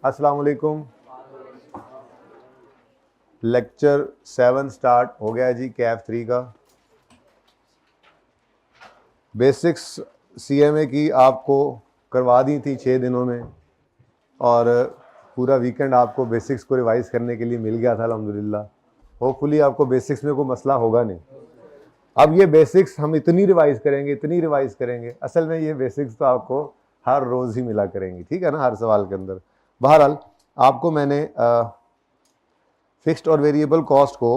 अस्सलाम वालेकुम। Lecture 7 start हो गया जी, कैफ 3 का। बेसिक्स सीएमए की आपको करवा दी थी 6 दिनों में, और पूरा वीकेंड आपको बेसिक्स को रिवाइज करने के लिए मिल गया था अल्हम्दुलिल्लाह। होपफुली आपको बेसिक्स में कोई मसला होगा नहीं। अब ये बेसिक्स हम इतनी रिवाइज करेंगे, असल में ये बेसिक्स तो आपको हर रोज़ ही मिला करेंगी, ठीक है ना, हर सवाल के अंदर। बहरहाल आपको मैंने फिक्स्ड और वेरिएबल कॉस्ट को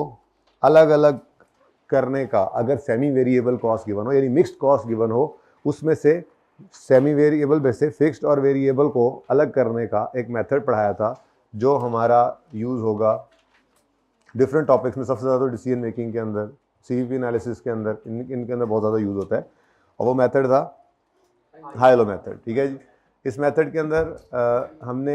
अलग अलग करने का, अगर सेमी वेरिएबल कॉस्ट गिवन हो यानी मिक्स्ड कॉस्ट गिवन हो, उसमें से सेमी वेरिएबल में से फिक्स्ड और वेरिएबल को अलग करने का एक मेथड पढ़ाया था, जो हमारा यूज़ होगा डिफरेंट टॉपिक्स में। सबसे ज़्यादा डिसीजन मेकिंग के अंदर, सीवीपी एनालिसिस के अंदर, इनके अंदर बहुत ज़्यादा यूज़ होता है, और वो मेथड था हाई लो मेथड, ठीक है जी। इस मेथड के अंदर हमने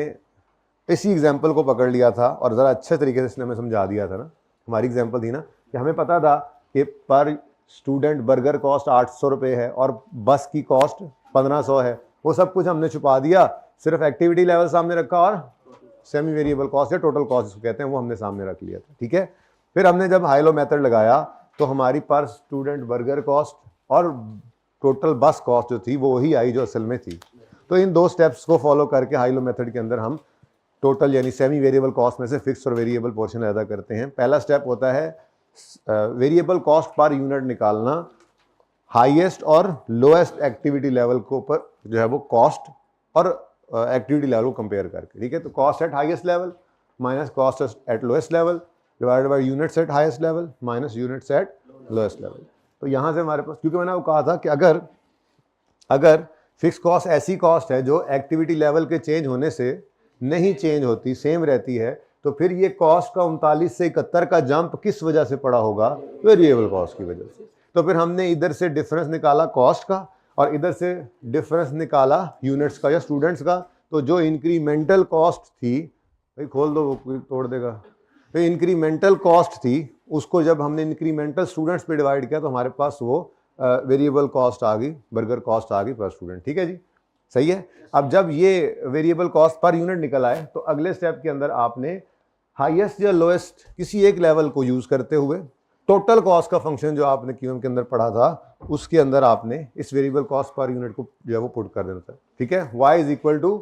इसी एग्जाम्पल को पकड़ लिया था और ज़रा अच्छे तरीके से इसने हमें समझा दिया था ना। हमारी एग्जाम्पल थी ना कि हमें पता था कि पर स्टूडेंट बर्गर कॉस्ट 800 रुपये है और बस की कॉस्ट 1500 है। वो सब कुछ हमने छुपा दिया, सिर्फ एक्टिविटी लेवल सामने रखा और सेमी वेरिएबल कॉस्ट या टोटल कॉस्ट जिसको कहते हैं वो हमने सामने रख लिया था, ठीक है। फिर हमने जब हाई लो मेथड लगाया तो हमारी पर स्टूडेंट बर्गर कॉस्ट और टोटल बस कॉस्ट जो थी वो वही आई जो असल में थी। तो इन दो स्टेप्स को फॉलो करके हाई लो मेथड के अंदर हम टोटल यानी सेमी वेरिएबल कॉस्ट में से फिक्स और वेरिएबल पोर्शन अदा करते हैं। पहला स्टेप होता है वेरिएबल कॉस्ट पर यूनिट निकालना, हाईएस्ट और लोएस्ट एक्टिविटी लेवल को ऊपर जो है वो कॉस्ट और एक्टिविटी लेवल को कंपेयर करके, ठीक है। तो cost at highest level minus cost at lowest level divided by units at highest level minus units at lowest level. तो यहाँ से हमारे पास, क्योंकि मैंने वो कहा था कि अगर फिक्स कॉस्ट ऐसी कॉस्ट है जो एक्टिविटी लेवल के चेंज होने से नहीं चेंज होती, सेम रहती है, तो फिर ये कॉस्ट का 39 से 71 का जंप किस वजह से पड़ा होगा? वेरिएबल कॉस्ट की वजह से। तो फिर हमने इधर से डिफरेंस निकाला कॉस्ट का और इधर से डिफरेंस निकाला यूनिट्स का या स्टूडेंट्स का। तो जो इंक्रीमेंटल कॉस्ट थी, भाई खोल दो वो तोड़ देगा, तो इंक्रीमेंटल कॉस्ट थी उसको जब हमने इंक्रीमेंटल स्टूडेंट्स पे डिवाइड किया तो हमारे पास वो वेरिएबल कॉस्ट आ गई, बर्गर कॉस्ट आ गई पर स्टूडेंट, ठीक है जी, सही है। अब जब ये वेरिएबल कॉस्ट पर यूनिट निकल आए तो अगले स्टेप के अंदर आपने हाईएस्ट या लोएस्ट किसी एक लेवल को यूज करते हुए टोटल कॉस्ट का फंक्शन जो आपने क्यूएम के अंदर पढ़ा था उसके अंदर आपने इस वेरिएबल कॉस्ट पर यूनिट को जो है वो पुट कर देना था, ठीक है। y इज इक्वल टू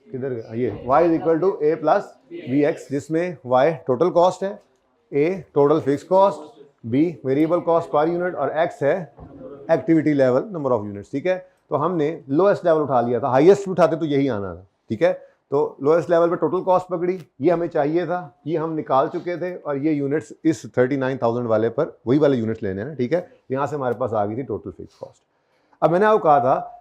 किधर गया ये, y is equal to a plus B X, जिसमें y टोटल कॉस्ट है, a total fix cost, b variable cost per unit और x है activity level number of units, ठीक है। तो हमने लोएस्ट लेवल उठा लिया था, हाईएस्ट उठाते तो यही आना था, ठीक है। तो लोएस्ट लेवल पे टोटल कॉस्ट पकड़ी, ये हमें चाहिए था, ये हम निकाल चुके थे, और ये यूनिट्स इस 39,000 वाले पर वही वाले यूनिट्स लेने हैं, ठीक है। यहाँ से हमारे पास आ गई थी टोटल फिक्स कॉस्ट। अब मैंने आपको कहा था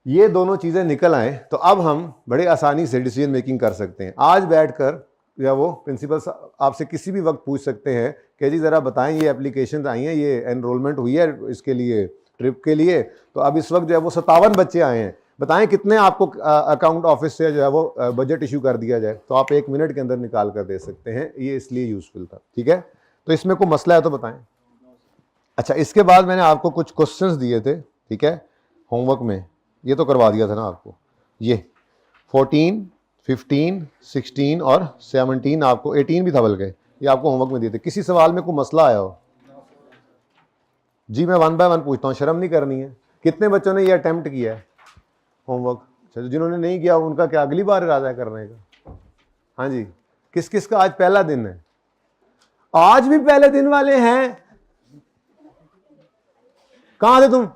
ये दोनों चीज़ें निकल आए तो अब हम बड़े आसानी से डिसीजन मेकिंग कर सकते हैं। आज बैठकर या वो प्रिंसिपल आपसे किसी भी वक्त पूछ सकते हैं कि जी ज़रा बताएं ये एप्लीकेशन आई हैं, ये एनरोलमेंट हुई है इसके लिए ट्रिप के लिए, तो अब इस वक्त जो है वो 57 बच्चे आए हैं, बताएं कितने आपको अकाउंट ऑफिस से जो है वो बजट इशू कर दिया जाए, तो आप 1 मिनट के अंदर निकाल कर दे सकते हैं। ये इसलिए यूजफुल था, ठीक है। तो इसमें कोई मसला है तो बताएं। अच्छा, इसके बाद मैंने आपको कुछ क्वेश्चंस दिए थे, ठीक है, होमवर्क में, ये तो करवा दिया था ना आपको। ये 14, 15, 16 और 17, आपको 18 भी था बल्कि, ये आपको होमवर्क में दिए थे। किसी सवाल में कोई मसला आया हो? जी मैं 1 बाय 1 पूछता हूँ, शर्म नहीं करनी है। कितने बच्चों ने ये अटेम्प्ट किया है होमवर्क? अच्छा, जिन्होंने नहीं किया उनका क्या अगली बार इरादा है करने का? हाँ जी, किस किस का आज पहला दिन है? आज भी पहले दिन वाले हैं? कहां थे तुम?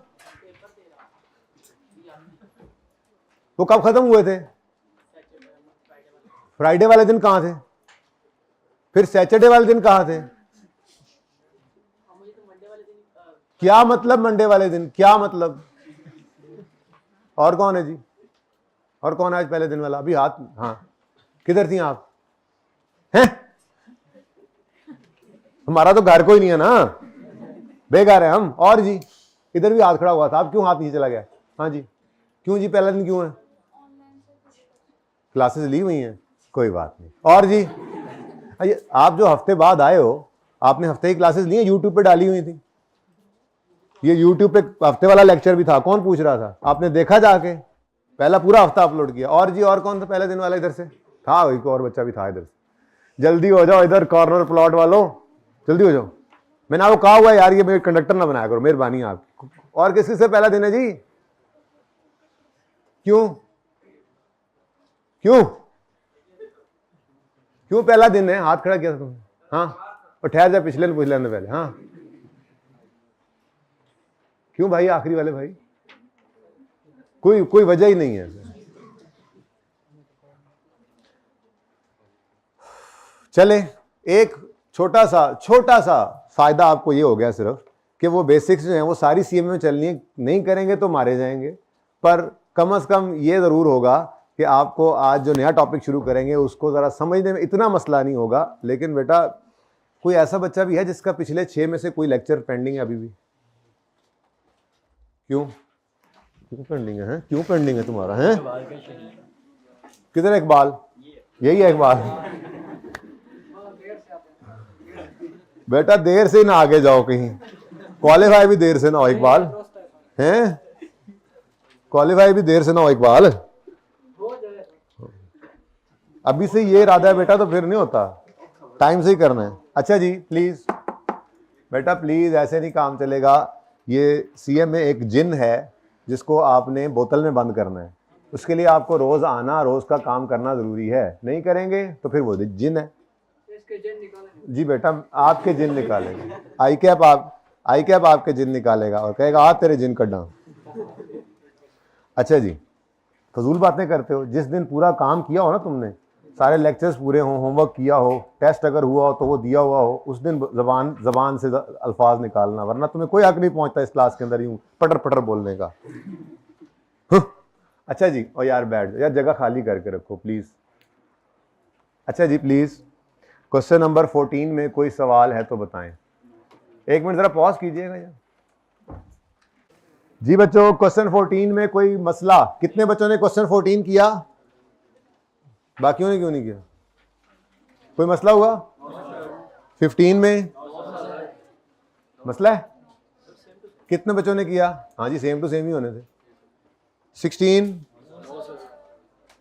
वो कब खत्म हुए थे? फ्राइडे वाले दिन कहां थे? फिर सैटरडे वाले दिन कहां थे? क्या मतलब मंडे वाले दिन, क्या मतलब? और कौन है जी? और कौन है आज पहले दिन वाला? अभी हाथ, हाँ, किधर थी आप? हैं? हमारा तो घर कोई नहीं है ना, बेकार है हम। और जी इधर भी हाथ खड़ा हुआ था, आप क्यों हाथ नीचे चला गया? हाँ जी, क्यों जी, पहला दिन क्यों है? क्लासेस ली हुई हैं, कोई बात नहीं। और जी आप जो हफ्ते बाद आए हो, आपने हफ्ते की क्लासेस ली हैं, यूट्यूब पे डाली हुई थी। ये यूट्यूब पे हफ्ते वाला लेक्चर भी था, कौन पूछ रहा था? आपने देखा जाके? पहला पूरा हफ्ता अपलोड किया। और जी और कौन था पहले दिन वाला? इधर से था एक और बच्चा भी था इधर से। जल्दी हो जाओ इधर कॉर्नर प्लॉट वालों, जल्दी हो जाओ। मैंने आपको कहा हुआ है यार ये मेरे कंडक्टर ना बनाया करो, मेहरबानी आपकी। और किसी से पहला दिन है जी? क्यों क्यों क्यों पहला दिन है? हाथ खड़ा किया था तुमने? हाँ, और ठहर जा, पिछले ने पूछ लेने पहले। हाँ क्यों भाई? आखिरी वाले भाई, कोई वजह ही नहीं है। चले, एक छोटा सा फायदा आपको ये हो गया सिर्फ कि वो बेसिक्स जो है वो सारी सीएमए में चलनी है, नहीं करेंगे तो मारे जाएंगे। पर कम से कम ये जरूर होगा कि आपको आज जो नया टॉपिक शुरू करेंगे उसको जरा समझने में इतना मसला नहीं होगा। लेकिन बेटा कोई ऐसा बच्चा भी है जिसका पिछले 6 में से कोई लेक्चर पेंडिंग है अभी भी? क्यों पेंडिंग है? क्यों पेंडिंग है तुम्हारा? है किधर इकबाल? यही है इकबाल। बेटा देर से ना आगे जाओ, कहीं क्वालिफाई भी देर से ना हो इकबाल। हैं क्वालिफाई भी देर से ना हो इकबाल। अभी से ये इरादा है बेटा तो फिर नहीं होता, टाइम से ही करना है। अच्छा जी प्लीज बेटा प्लीज, ऐसे नहीं काम चलेगा। ये सीएमए एक जिन है जिसको आपने बोतल में बंद करना है। उसके लिए आपको रोज आना, रोज का काम करना जरूरी है। नहीं करेंगे तो फिर वो जिन है। जी बेटा आपके जिन निकालेगा आई कैप आपके जिन निकालेगा और कहेगा आ तेरे जिन कड्डा। अच्छा जी, फजूल बातें करते हो। जिस दिन पूरा काम किया हो ना तुमने, सारे लेक्चर्स पूरे हों, होमवर्क किया हो, टेस्ट अगर हुआ हो तो वो दिया हुआ हो, उस दिन जबान से अल्फाज निकालना, वरना तुम्हें कोई हक नहीं पहुंचता इस क्लास के अंदर यूं पटर पटर बोलने का। अच्छा जी, और यार बैठ यार, जगह खाली करके रखो प्लीज। अच्छा जी प्लीज, क्वेश्चन नंबर 14 में कोई सवाल है तो बताएं। एक मिनट जरा पॉज कीजिएगा यार। जी बच्चों, क्वेश्चन 14 में कोई मसला? कितने बच्चों ने क्वेश्चन 14 किया? बाकियों ने क्यों नहीं किया? कोई मसला हुआ 15 में? मसला है? कितने बच्चों ने किया? हाँ जी, सेम टू सेम ही होने थे। 16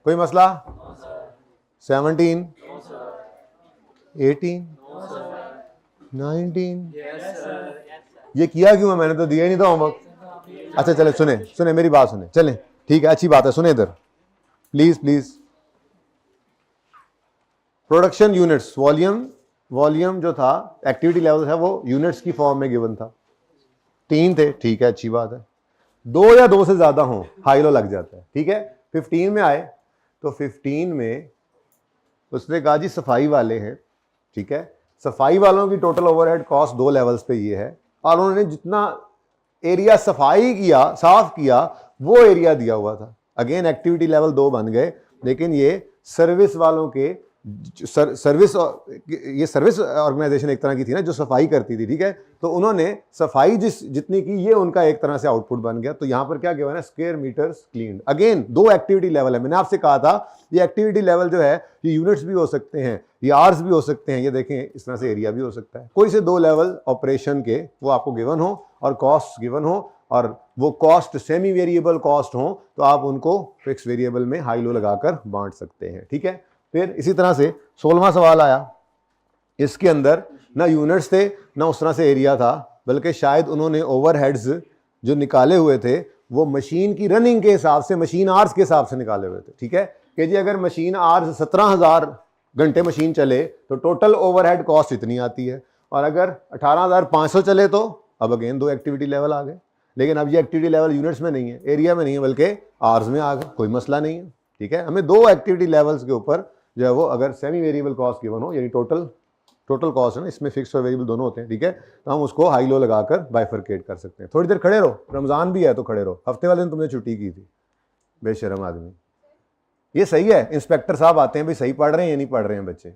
कोई मसला? 17 18 19 ये किया क्यों है? मैंने तो दिया ही नहीं था होमवर्क। अच्छा चले, सुने मेरी बात सुने, चलें ठीक है, अच्छी बात है, सुने इधर please please. Production units, volume जो था, एक्टिविटी लेवल था, वो यूनिट्स की फॉर्म में गिवन था। 3 थे, ठीक है, अच्छी बात है। 2 या 2 से ज्यादा हो हाई लो लग जाता है, ठीक है। 15 में आए तो 15 में उसने कहा जी सफाई वाले हैं, ठीक है। सफाई वालों की टोटल ओवरहेड कॉस्ट 2 लेवल्स पे ये है, और उन्होंने जितना एरिया सफाई किया, साफ किया, वो एरिया दिया हुआ था। अगेन एक्टिविटी लेवल 2 बन गए, लेकिन ये सर्विस वालों के सर्विस ऑर्गेनाइजेशन एक तरह की थी ना जो सफाई करती थी, ठीक है। तो उन्होंने सफाई जितनी की, ये उनका एक तरह से आउटपुट बन गया। तो यहां पर क्या कहना है, square meters clean. Again 2 activity level है। मैंने आपसे कहा था ये एक्टिविटी लेवल जो है ये यूनिट्स भी हो सकते हैं, ये आवर्स भी हो सकते हैं, ये देखें इस तरह से एरिया भी हो सकता है। कोई से 2 लेवल ऑपरेशन के वो आपको गिवन हो और कॉस्ट गिवन हो, और वो कॉस्ट सेमी वेरिएबल कॉस्ट हो तो आप उनको फिक्स वेरिएबल में हाई लो लगाकर बांट सकते हैं, ठीक है। फिर इसी तरह से 16वां सवाल आया। इसके अंदर ना यूनिट्स थे ना उस तरह से एरिया था, बल्कि शायद उन्होंने ओवरहेड्स जो निकाले हुए थे वो मशीन की रनिंग के हिसाब से, मशीन आवर्स के हिसाब से निकाले हुए थे, ठीक है। कि जी अगर मशीन आवर्स 17,000 घंटे मशीन चले तो टोटल ओवरहेड कॉस्ट इतनी आती है, और अगर 18,500 चले तो अब अगेन 2 एक्टिविटी लेवल आ गए। लेकिन अब ये एक्टिविटी लेवल यूनिट्स में नहीं है, एरिया में नहीं है, बल्कि आवर्स में आ गए। कोई मसला नहीं है, ठीक है। हमें 2 एक्टिविटी लेवल्स के ऊपर जो है वो अगर सेमी वेरिएबल कॉस्ट गिवन हो, यानी टोटल कॉस्ट है ना, इसमें फिक्स और वेरिएबल दोनों होते हैं, ठीक है, तो हम उसको हाई लो लगाकर बाइफरकेट कर सकते हैं। थोड़ी देर खड़े रहो, रमजान भी है तो खड़े रहो। हफ्ते वाले दिन तुमने छुट्टी की थी, बेशरम आदमी। ये सही है, इंस्पेक्टर साहब आते हैं भाई, सही पढ़ रहे हैं या नहीं पढ़ रहे हैं बच्चे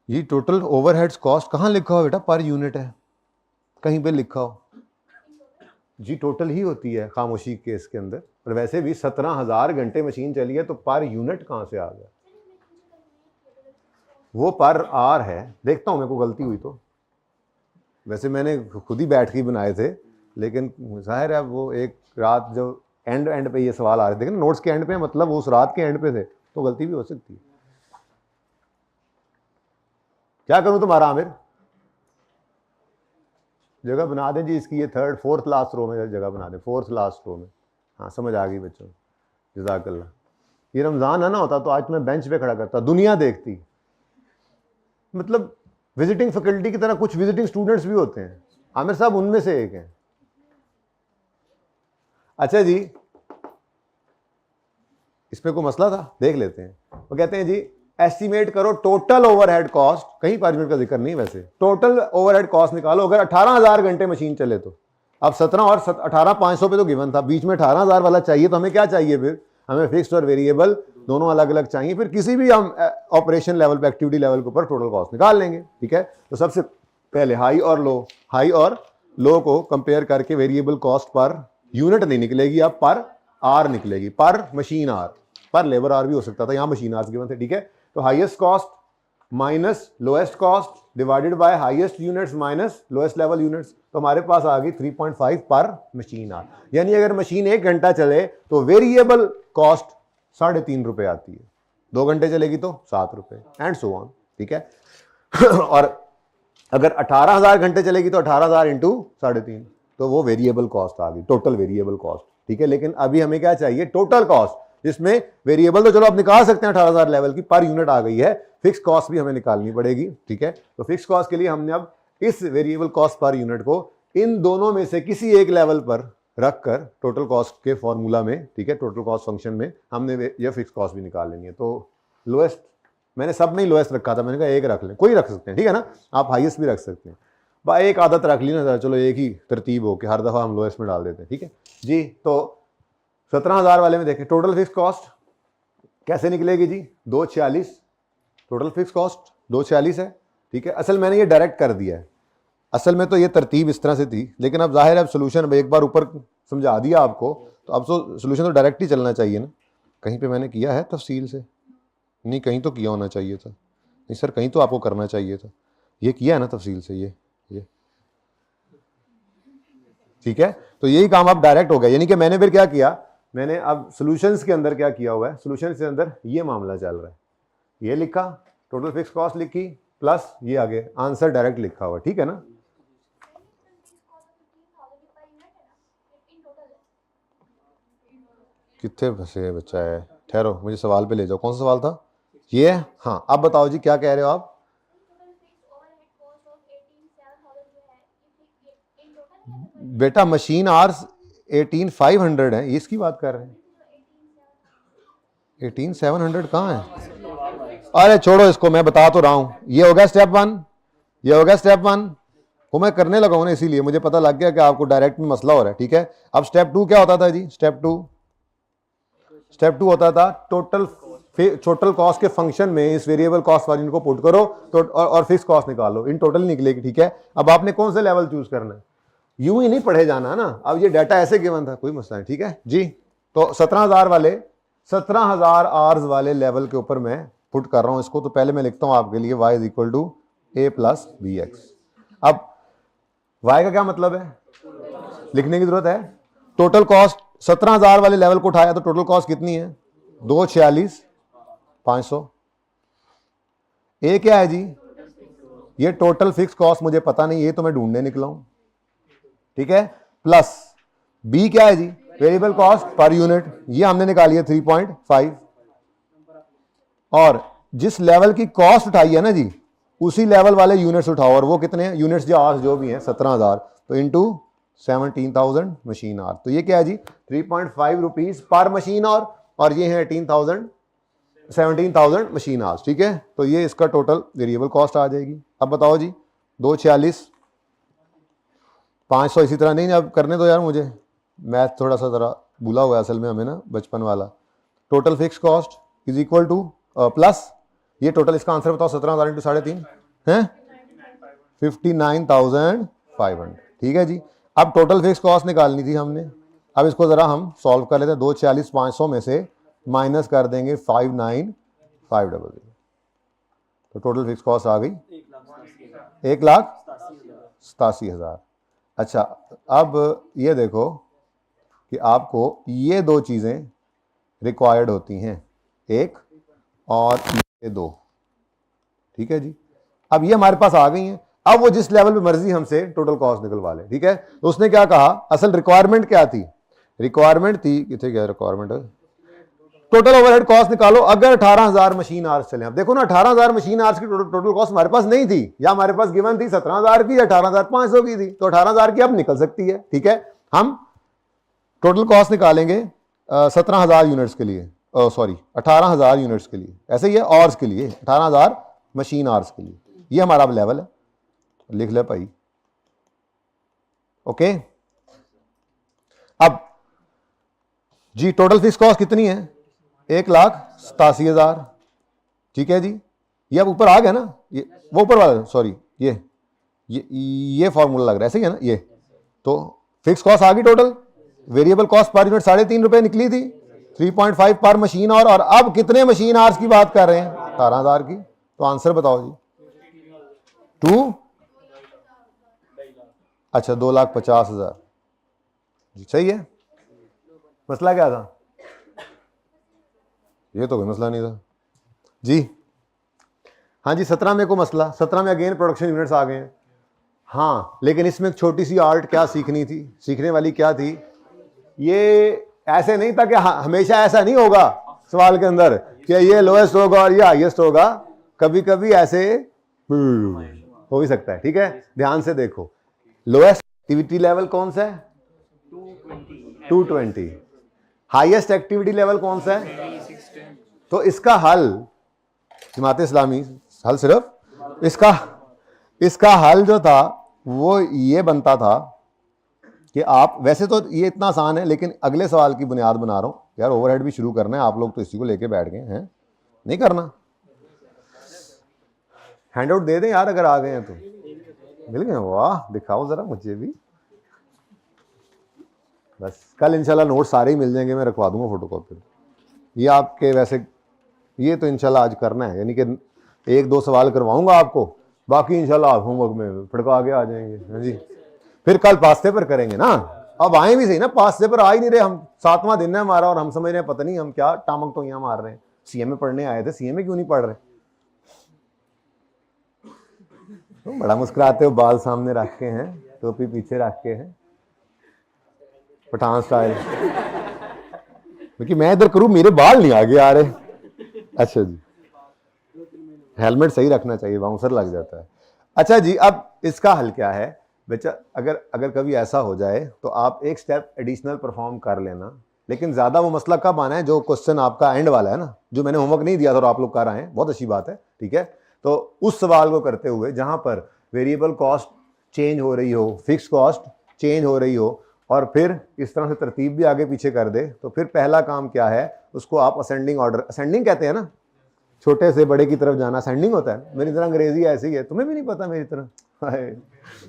जी टोटल ओवरहेड्स कॉस्ट कहाँ लिखा हो बेटा? पर यूनिट है, कहीं पे लिखा हो जी टोटल ही होती है खामोशी केस के अंदर। और वैसे भी 17,000 घंटे मशीन चली है तो पर यूनिट कहाँ से आ गया? वो पर आर है। देखता हूँ मेरे को गलती हुई तो, वैसे मैंने खुद ही बैठ के बनाए थे, लेकिन जाहिर है वो एक रात जो एंड पे ये सवाल आ रहे थे ना, नोट्स के एंड पे, मतलब उस रात के एंड पे थे, तो गलती भी हो सकती है। क्या करूं तुम्हारा आमिर? जगह बना दें जी इसकी, ये थर्ड फोर्थ लास्ट रो में जगह बना दें, फोर्थ लास्ट रो में। हाँ समझ आ गई बच्चों, जज़ाकल्लाह। ये रमज़ान है ना होता तो आज मैं बेंच पे खड़ा करता, दुनिया देखती। मतलब विजिटिंग फैकल्टी की तरह कुछ विजिटिंग स्टूडेंट्स भी होते हैं, आमिर साहब उनमें से एक हैं। अच्छा जी, इस पे कोई मसला था, देख लेते हैं। वो कहते हैं जी एस्टिमेट करो टोटल ओवरहेड कॉस्ट, कहीं पर यूनिट का जिक्र नहीं, वैसे टोटल ओवरहेड कॉस्ट निकालो अगर 18,000 घंटे मशीन चले तो। अब 17 और 18,500 पे तो गिवन था, बीच में 18,000 वाला चाहिए, तो हमें क्या चाहिए फिर? हमें फिक्स्ड और वेरिएबल दोनों अलग अलग चाहिए। फिर किसी भी हम ऑपरेशन लेवल पे, एक्टिविटी लेवल के ऊपर टोटल कॉस्ट निकाल लेंगे, ठीक है। तो सबसे पहले हाई और लो को कंपेयर करके वेरिएबल कॉस्ट पर यूनिट नहीं निकलेगी, अब पर आर निकलेगी, पर मशीन आर, पर लेबर आर भी हो सकता था, यहां मशीन आर गिवन थे, ठीक है। तो highest cost minus lowest cost divided by highest units minus lowest level units, तो हमारे पास आ गई 3.5 पर मशीन आर। यानी अगर मशीन 1 घंटा चले तो वेरिएबल कॉस्ट 3.5 रुपए आती है, 2 घंटे चलेगी तो 7 रुपए, एंड सो ऑन, ठीक है। और अगर 18,000 घंटे चलेगी तो 18,000 इंटू 3.5, तो वो वेरिएबल कॉस्ट आ गई, टोटल वेरिएबल कॉस्ट, ठीक है। लेकिन अभी हमें क्या चाहिए? टोटल कॉस्ट, जिसमें वेरिएबल तो चलो आप निकाल सकते हैं 18,000 लेवल की, पर यूनिट आ गई है, फिक्स कॉस्ट भी हमें निकालनी पड़ेगी, ठीक है। तो फिक्स कॉस्ट के लिए हमने अब इस वेरिएबल कॉस्ट पर यूनिट को इन दोनों में से किसी एक लेवल पर रखकर टोटल कॉस्ट के फॉर्मूला में, ठीक है, टोटल कॉस्ट फंक्शन में हमने ये फिक्स कॉस्ट भी निकाल लेंगे। तो लोएस्ट, मैंने सब में ही लोएस्ट रखा था, मैंने कहा एक रख लें, कोई रख सकते हैं, ठीक है ना, आप हाईएस्ट भी रख सकते हैं, भाई एक आदत रख ली ना, चलो एक ही तरतीब हो कि हर दफ़ा हम लोएस्ट में डाल देते हैं, ठीक है जी। तो 17,000 वाले में देखें टोटल फिक्स कॉस्ट कैसे निकलेगी जी? 246, टोटल फिक्स कॉस्ट 246 है, ठीक है। असल मैंने ये डायरेक्ट कर दिया है, असल में तो ये तरतीब इस तरह से थी, लेकिन अब जाहिर है अब सोल्यूशन एक बार ऊपर समझा दिया आपको, तो अब तो सोल्यूशन तो डायरेक्ट ही चलना चाहिए ना। कहीं पे मैंने किया है तफसील से? नहीं, कहीं तो किया होना चाहिए था। नहीं सर, कहीं तो आपको करना चाहिए था, ये किया है ना तफसील से, ये ठीक है। तो यही काम अब डायरेक्ट हो गया, यानी कि मैंने फिर क्या किया, मैंने अब सॉल्यूशंस के अंदर क्या किया हुआ है, सॉल्यूशंस के अंदर ये मामला चल रहा है, ये लिखा, टोटल फिक्स कॉस्ट लिखी, प्लस ये आगे आंसर डायरेक्ट लिखा हुआ, ठीक है ना। कितने फंसे बच्चा है, ठहरो मुझे सवाल पे ले जाओ, कौन सा सवाल था ये? हाँ अब बताओ जी क्या कह रहे हो आप? बेटा मशीन आर्स 18,500 है, इसकी बात कर रहे हैं, 18,700 कहाँ है? अरे छोड़ो इसको, मैं बता तो रहा हूं, ये हो गया स्टेप 1, ये हो गया स्टेप 1 को मैं करने लगा हूं ना, इसीलिए मुझे पता लग गया कि आपको डायरेक्ट में मसला हो रहा है, ठीक है। अब स्टेप 2 क्या होता था जी? स्टेप टू होता था टोटल कॉस्ट के फंक्शन में इस वेरिएबल कॉस्ट वाली को पुट करो तो और फिक्स कॉस्ट निकालो, इन टोटल निकलेगी, ठीक है। अब आपने कौन सा लेवल चूज करना है, यूं ही नहीं पढ़े जाना ना, अब ये डाटा ऐसे गिवन था, कोई मसला नहीं, ठीक है जी। तो 17,000 आर्स वाले लेवल के ऊपर मैं पुट कर रहा हूं इसको, तो पहले मैं लिखता हूं आपके लिए y = a + bx। अब y का क्या मतलब है, लिखने की जरूरत है। टोटल कॉस्ट 17,000 वाले लेवल को उठाया तो टोटल कॉस्ट कितनी है? 246,500। ए क्या है जी? ये टोटल फिक्स कॉस्ट मुझे पता नहीं, ये तो मैं ढूंढने निकला हूं, ठीक है। प्लस बी क्या है जी? वेरिएबल कॉस्ट पर यूनिट, ये हमने निकाली है 3.5, और जिस लेवल की कॉस्ट उठाई है ना जी, उसी लेवल वाले यूनिट्स उठाओ, और वो कितने हैं यूनिट्स जो आवर्स जो भी हैं 17,000, तो इंटू 17,000 मशीन आवर, तो ये क्या है जी? 3.5 रुपीज पर मशीन आवर, और ये है 17,000 मशीन आवर्स, ठीक है। तो ये इसका टोटल वेरिएबल कॉस्ट आ जाएगी। अब बताओ जी 246,500, इसी तरह नहीं, अब करने दो यार, मुझे मैथ थोड़ा सा ज़रा भूला हुआ है असल में हमें ना, बचपन वाला। Total fix cost is equal two plus ये टोटल, इसका आंसर बताओ, 17,000 इंटू 3.5 है 59,500, ठीक है जी। अब टोटल फिक्स कॉस्ट निकालनी थी हमने, अब इसको ज़रा हम सॉल्व कर लेते हैं। 246,500 में से माइनस कर देंगे 59,500, तो टोटल फिक्स कॉस्ट आ गई 1,87,000। अच्छा, अब ये देखो कि आपको ये दो चीज़ें रिक्वायर्ड होती हैं, एक और ये दो, ठीक है जी। अब ये हमारे पास आ गई हैं, अब वो जिस लेवल पे मर्जी हमसे टोटल कॉस्ट निकलवा ले, ठीक है। तो उसने क्या कहा, असल रिक्वायरमेंट क्या थी, रिक्वायरमेंट थी कितने, क्या रिक्वायरमेंट है, टोटल ओवरहेड कॉस्ट निकालो अगर 18,000 मशीन आवर्स चले। अब देखो ना 18,000 मशीन आवर्स की टोटल कॉस्ट हमारे पास नहीं थी, या हमारे पास गिवन थी 17,000 की या 18,500 की थी, तो 18,000 की अब निकल सकती है, ठीक है। हम टोटल कॉस्ट निकालेंगे 17,000 यूनिट्स के लिए, सॉरी 18,000 यूनिट्स के लिए, ऐसे ही है, आवर्स के लिए 18,000 मशीन आवर्स के लिए, ये हमारा अब लेवल है, लिख ले भाई, ओके। अब जी टोटल फिक्स कॉस्ट कितनी है, 1,87,000, ठीक है जी। ये अब ऊपर आ गया ना, ये वो ऊपर वाला, सॉरी ये फॉर्मूला लग रहा है, सही है ना ये। तो फिक्स कॉस्ट आ गई total, variable cost per unit 3.5 रुपए निकली थी, 3.5 पर मशीन आवर, और अब कितने मशीन आवर्स की बात कर रहे हैं, 18,000 की। तो आंसर बताओ जी, 2, अच्छा 2,50,000 जी, सही है। मसला क्या था, ये तो कोई मसला नहीं था जी। हाँ जी 17 में को मसला, 17 में अगेन प्रोडक्शन यूनिट्स आ गए हैं, हाँ, लेकिन इसमें एक छोटी सी आर्ट क्या सीखनी थी, सीखने वाली क्या थी, ये ऐसे नहीं था कि हमेशा ऐसा नहीं होगा सवाल के अंदर कि ये लोएस्ट होगा और ये हाईएस्ट होगा, कभी कभी ऐसे हो भी सकता है, ठीक है। ध्यान से देखो, लोएस्ट एक्टिविटी लेवल कौन सा है, 220, हाईएस्ट एक्टिविटी लेवल कौन सा है, तो इसका हल जमात इस्लामी, हल सिर्फ इसका हल जो था वो ये बनता था कि आप, वैसे तो ये इतना आसान है, लेकिन अगले सवाल की बुनियाद बना रहा हूं यार, ओवरहेड भी शुरू करना है, आप लोग तो इसी को लेके बैठ गए हैं, नहीं करना, हैंडआउट दे दें यार अगर आ गए हैं तो, मिल गए, वाह दिखाओ जरा मुझे भी, बस कल इंशाल्लाह नोट सारे ही मिल जाएंगे, मैं रखवा दूंगा फोटोकॉपी। ये आपके वैसे, ये तो इंशाल्लाह आज करना है, यानी कि 1-2 सवाल करवाऊंगा आपको, बाकी इंशाल्लाह आप होमवर्क में फटका के आ जाएंगे, हाँ जी। फिर कल पास्ते पर करेंगे ना, अब आए भी सही ना, पास्ते पर आ ही नहीं रहे हम, 7वां दिन है हमारा और हम समझ रहे हैं पता नहीं हम क्या टामक तो यहाँ मार रहे हैं, सीएमए पढ़ने आए थे, सीएमए क्यों नहीं पढ़ रहे, तो बड़ा मुस्कुराते हो, बाल सामने रख के हैं, टोपी पीछे रख के हैं, पठान स्टाइल, क्योंकि मैं इधर करूं मेरे बाल नहीं आगे आ रहे, अच्छा जी, हेलमेट सही रखना चाहिए, बाउंसर लग जाता है। अच्छा जी, अब इसका हल क्या है बच्चा, अगर कभी ऐसा हो जाए तो आप एक स्टेप एडिशनल परफॉर्म कर लेना, लेकिन ज्यादा वो मसला कब आना है, जो क्वेश्चन आपका एंड वाला है ना, जो मैंने होमवर्क नहीं दिया था और आप लोग कर आए हैं, बहुत अच्छी बात है, ठीक है। तो उस सवाल को करते हुए जहां पर वेरिएबल कॉस्ट चेंज हो रही हो, फिक्स कॉस्ट चेंज हो रही हो, और फिर इस तरह से तरतीब भी आगे पीछे कर दे, तो फिर पहला काम क्या है, उसको आप असेंडिंग ऑर्डर, असेंडिंग कहते हैं ना, छोटे से बड़े की तरफ जाना असेंडिंग होता है, मेरी तरह अंग्रेजी ऐसी है, तुम्हें भी नहीं पता मेरी तरह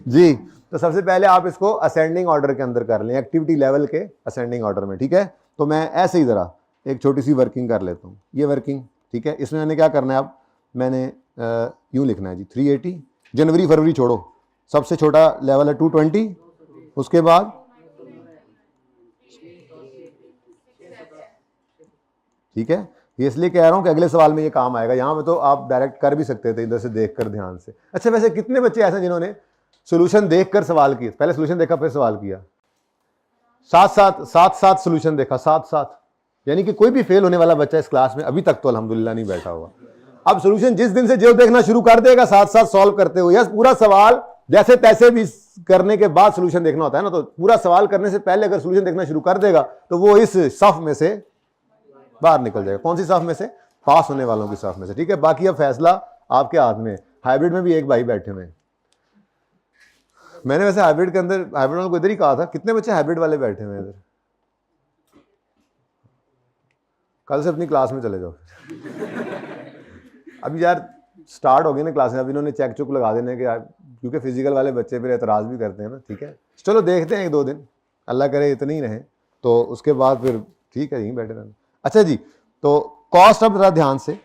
जी। तो सबसे पहले आप इसको असेंडिंग ऑर्डर के अंदर कर लें, एक्टिविटी लेवल के असेंडिंग ऑर्डर में, ठीक है। तो मैं ऐसे ही ज़रा एक छोटी सी वर्किंग कर लेता हूँ, ये वर्किंग, ठीक है। इसमें मैंने क्या करना है, अब मैंने यूँ लिखना है जी, 380, जनवरी फरवरी छोड़ो, सबसे छोटा लेवल है 220, उसके बाद ठीक है, ये इसलिए कह रहा हूं कि अगले सवाल में ये काम आएगा, यहां पे तो आप डायरेक्ट कर भी सकते थे इधर से देखकर ध्यान से। अच्छा वैसे कितने बच्चे ऐसे जिन्होंने सॉल्यूशन देखकर सवाल किए, पहले सॉल्यूशन देखा फिर सवाल किया, साथ सॉल्यूशन देखा, साथ, यानी कि कोई भी फेल होने वाला बच्चा इस क्लास में अभी तक तो अल्हम्दुलिल्लाह नहीं बैठा हुआ। अब सॉल्यूशन जिस दिन से जो देखना शुरू कर देगा साथ सॉल्व करते हुए, पूरा सवाल जैसे तैसे भी करने के बाद सॉल्यूशन देखना होता है ना, तो पूरा सवाल करने से पहले अगर सॉल्यूशन देखना शुरू कर देगा तो वो इस सफ में से बाहर निकल जाएगा। कौन सी साफ में से, पास होने वालों की साफ में से, ठीक है। बाकी अब फैसला आपके हाथ में। हाइब्रिड में भी एक भाई बैठे हुए हैं, मैंने वैसे हाइब्रिड के अंदर, हाइब्रिड वालों को इधर ही कहा था, कितने बच्चे हाइब्रिड वाले बैठे हुए हैं इधर, कल से अपनी क्लास में चले जाओ अभी यार स्टार्ट हो गई ना क्लासें, अब इन्होंने चेक चुक लगा देने के, क्योंकि फिजिकल वाले बच्चे फिर एतराज़ भी करते हैं ना, ठीक है। चलो देखते हैं 1-2 दिन, अल्लाह करे इतने ही रहें, तो उसके बाद फिर ठीक है यहीं बैठे रहना। अच्छा जी, तो कॉस्ट अब जरा ध्यान से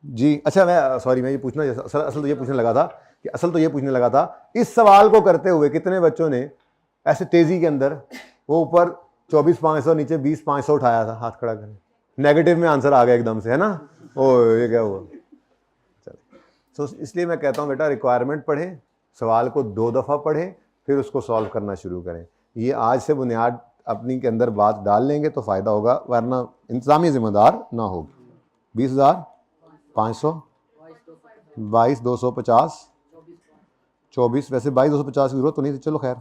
जी। अच्छा मैं सॉरी, मैं ये पूछना, असल तो ये पूछने लगा था कि असल तो ये पूछने लगा था, इस सवाल को करते हुए कितने बच्चों ने ऐसे तेजी के अंदर वो ऊपर 24,500 नीचे 20,500 उठाया था, हाथ खड़ा करें। नेगेटिव में आंसर आ गया एकदम से, है ना, ओ ये क्या हुआ। चलो, तो इसलिए मैं कहता हूँ बेटा रिक्वायरमेंट पढ़ें, सवाल को 2 दफ़ा पढ़ें, फिर उसको सॉल्व करना शुरू करें। ये आज से बुनियाद अपनी के अंदर बात डाल लेंगे तो फ़ायदा होगा, वरना इंतज़ामी ज़िम्मेदार ना होगी। 20,500, 22,250, 24, वैसे 22,250 की जरूरत तो नहीं थी, चलो खैर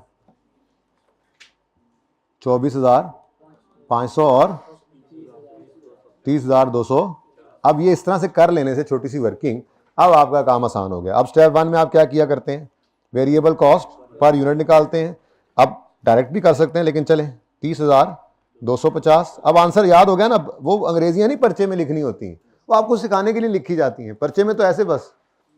24,500 और 30,200। अब ये इस तरह से कर लेने से छोटी सी वर्किंग, अब आपका काम आसान हो गया। अब स्टेप 1 में आप क्या किया करते हैं, वेरिएबल कॉस्ट पर यूनिट निकालते हैं। अब डायरेक्ट भी कर सकते हैं, लेकिन चलें 30,250। अब आंसर याद हो गया ना, वो अंग्रेजियां नहीं पर्चे में लिखनी होती, वो आपको सिखाने के लिए लिखी जाती हैं। पर्चे में तो ऐसे बस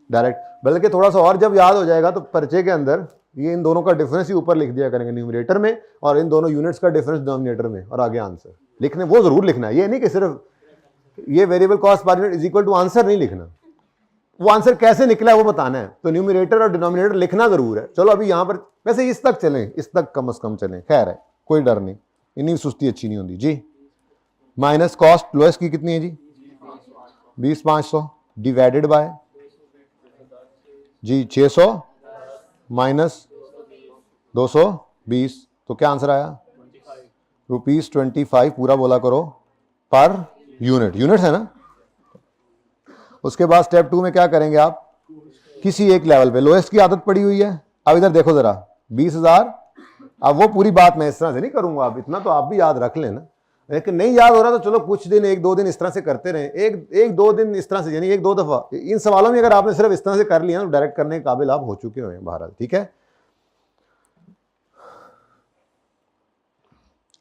डायरेक्ट, बल्कि थोड़ा सा और जब याद हो जाएगा तो पर्चे के अंदर ये इन दोनों का डिफरेंस ही ऊपर लिख दिया करेंगे न्यूमरेटर में, और इन दोनों यूनिट्स का डिफरेंस डिनोमिनेटर में, और आगे आंसर लिखने वो जरूर लिखना है। ये नहीं कि सिर्फ ये variable cost per unit is equal to answer नहीं लिखना, वो आंसर कैसे निकला है वो बताना है। तो न्यूमरेटर और डिनोमिनेटर लिखना जरूर है। चलो अभी यहाँ पर वैसे इस तक चलें, इस तक कम से कम चलें, खैर है कोई डर नहीं, इन्हीं सुस्ती अच्छी नहीं होती जी। माइनस कॉस्ट लोएस्ट की कितनी है जी, 20,500 डिवाइडेड बाय जी 600 माइनस 220, तो क्या आंसर आया, ₹25 पूरा बोला करो पर यूनिट, यूनिट है ना। उसके बाद स्टेप 2 में क्या करेंगे आप, किसी एक लेवल पे लोएस्ट की आदत पड़ी हुई है। अब इधर देखो जरा 20,000, अब वो पूरी बात मैं इस तरह से नहीं करूंगा, अब इतना तो आप भी याद रख लेना, लेकिन नहीं याद हो रहा तो चलो कुछ दिन 1-2 दिन इस तरह से करते रहे, एक 2 दिन इस तरह से, यानी 1-2 दफा इन सवालों में अगर आपने सिर्फ इस तरह से कर लिया तो डायरेक्ट करने के काबिल आप हो चुके हुए हैं बहरहाल, ठीक है।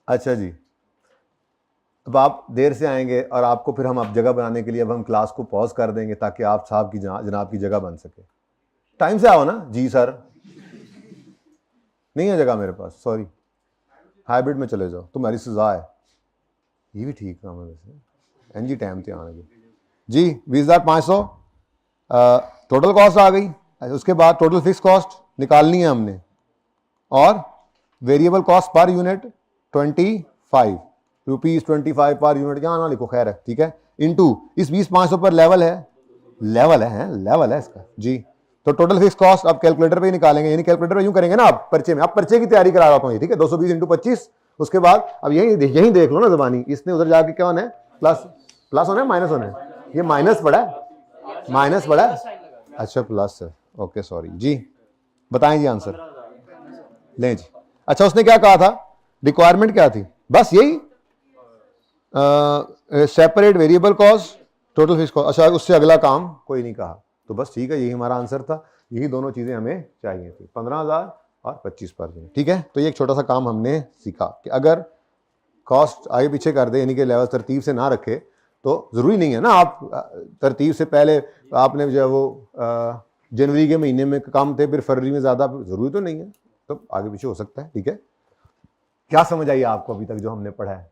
अच्छा जी, अब आप देर से आएंगे और आपको फिर हम अब जगह बनाने के लिए अब हम क्लास को पॉज कर देंगे ताकि आप साहब की जनाब की जगह बन सके। टाइम से आओ ना जी सर, नहीं है जगह मेरे पास, सॉरी, हाइब्रिड में चले जाओ, तुम्हारी सजा है। ये भी ठीक काम है वैसे, एनजी टाइम से आने जी। 20,500 टोटल कॉस्ट आ गई। उसके बाद टोटल फिक्स कॉस्ट निकालनी है हमने, और variable cost per unit 25 rupees 25 per unit, यहाँ ना लिखो खैर है, ठीक है, इनटू इस 20,500 पर लेवल है इसका जी। तो टोटल फिक्स कॉस्ट अब कैलकुलेटर पे ही निकालेंगे, यानी कैलकुलेटर पे यूं करेंगे ना आप पर्चे में, आप पर्चे की तैयारी करा रहा हूँ, ठीक है, 220 × 25। उसके बाद अब यही देख लो ना जबानी, इसने उधर जाके क्या होना है, प्लस होना है माइनस होना है, ये माइनस पड़ा है, अच्छा प्लस है, ओके सॉरी जी। बताएं जी आंसर लें जी। अच्छा उसने क्या कहा था, रिक्वायरमेंट क्या थी, बस यही separate variable cost total fix cost. अच्छा उससे अगला काम कोई नहीं कहा, तो बस ठीक है, यही हमारा आंसर था, यही दोनों चीजें हमें चाहिए थी, 15,000 और 25 पर यूनिट, ठीक है। तो ये एक छोटा सा काम हमने सीखा कि अगर कॉस्ट आगे पीछे कर दे, यानी कि लेवल तरतीब से ना रखे, तो जरूरी नहीं है ना आप तरतीब से पहले आपने जो है वो जनवरी के महीने में काम थे, फिर फरवरी में ज्यादा, जरूरी तो नहीं है, तो आगे पीछे हो सकता है, ठीक है। क्या समझ आई आपको अभी तक जो हमने पढ़ा है,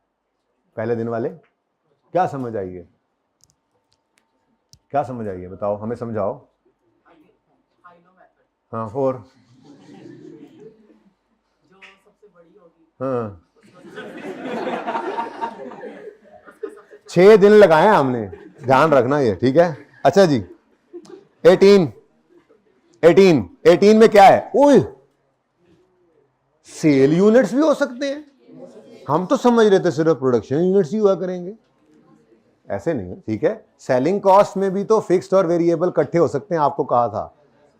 पहले दिन वाले क्या समझ आई है, क्या समझ आई है बताओ, हमें समझाओ। हाँ 4 हाँ 6 दिन लगाए हमने, ध्यान रखना ये, ठीक है। अच्छा जी 18 में क्या है, ओए सेल यूनिट्स भी हो सकते हैं, हम तो समझ रहे थे सिर्फ प्रोडक्शन यूनिट्स ही हुआ करेंगे, ऐसे नहीं है, ठीक है। सेलिंग कॉस्ट में भी तो फिक्स्ड और वेरिएबल इकट्ठे हो सकते हैं, आपको कहा था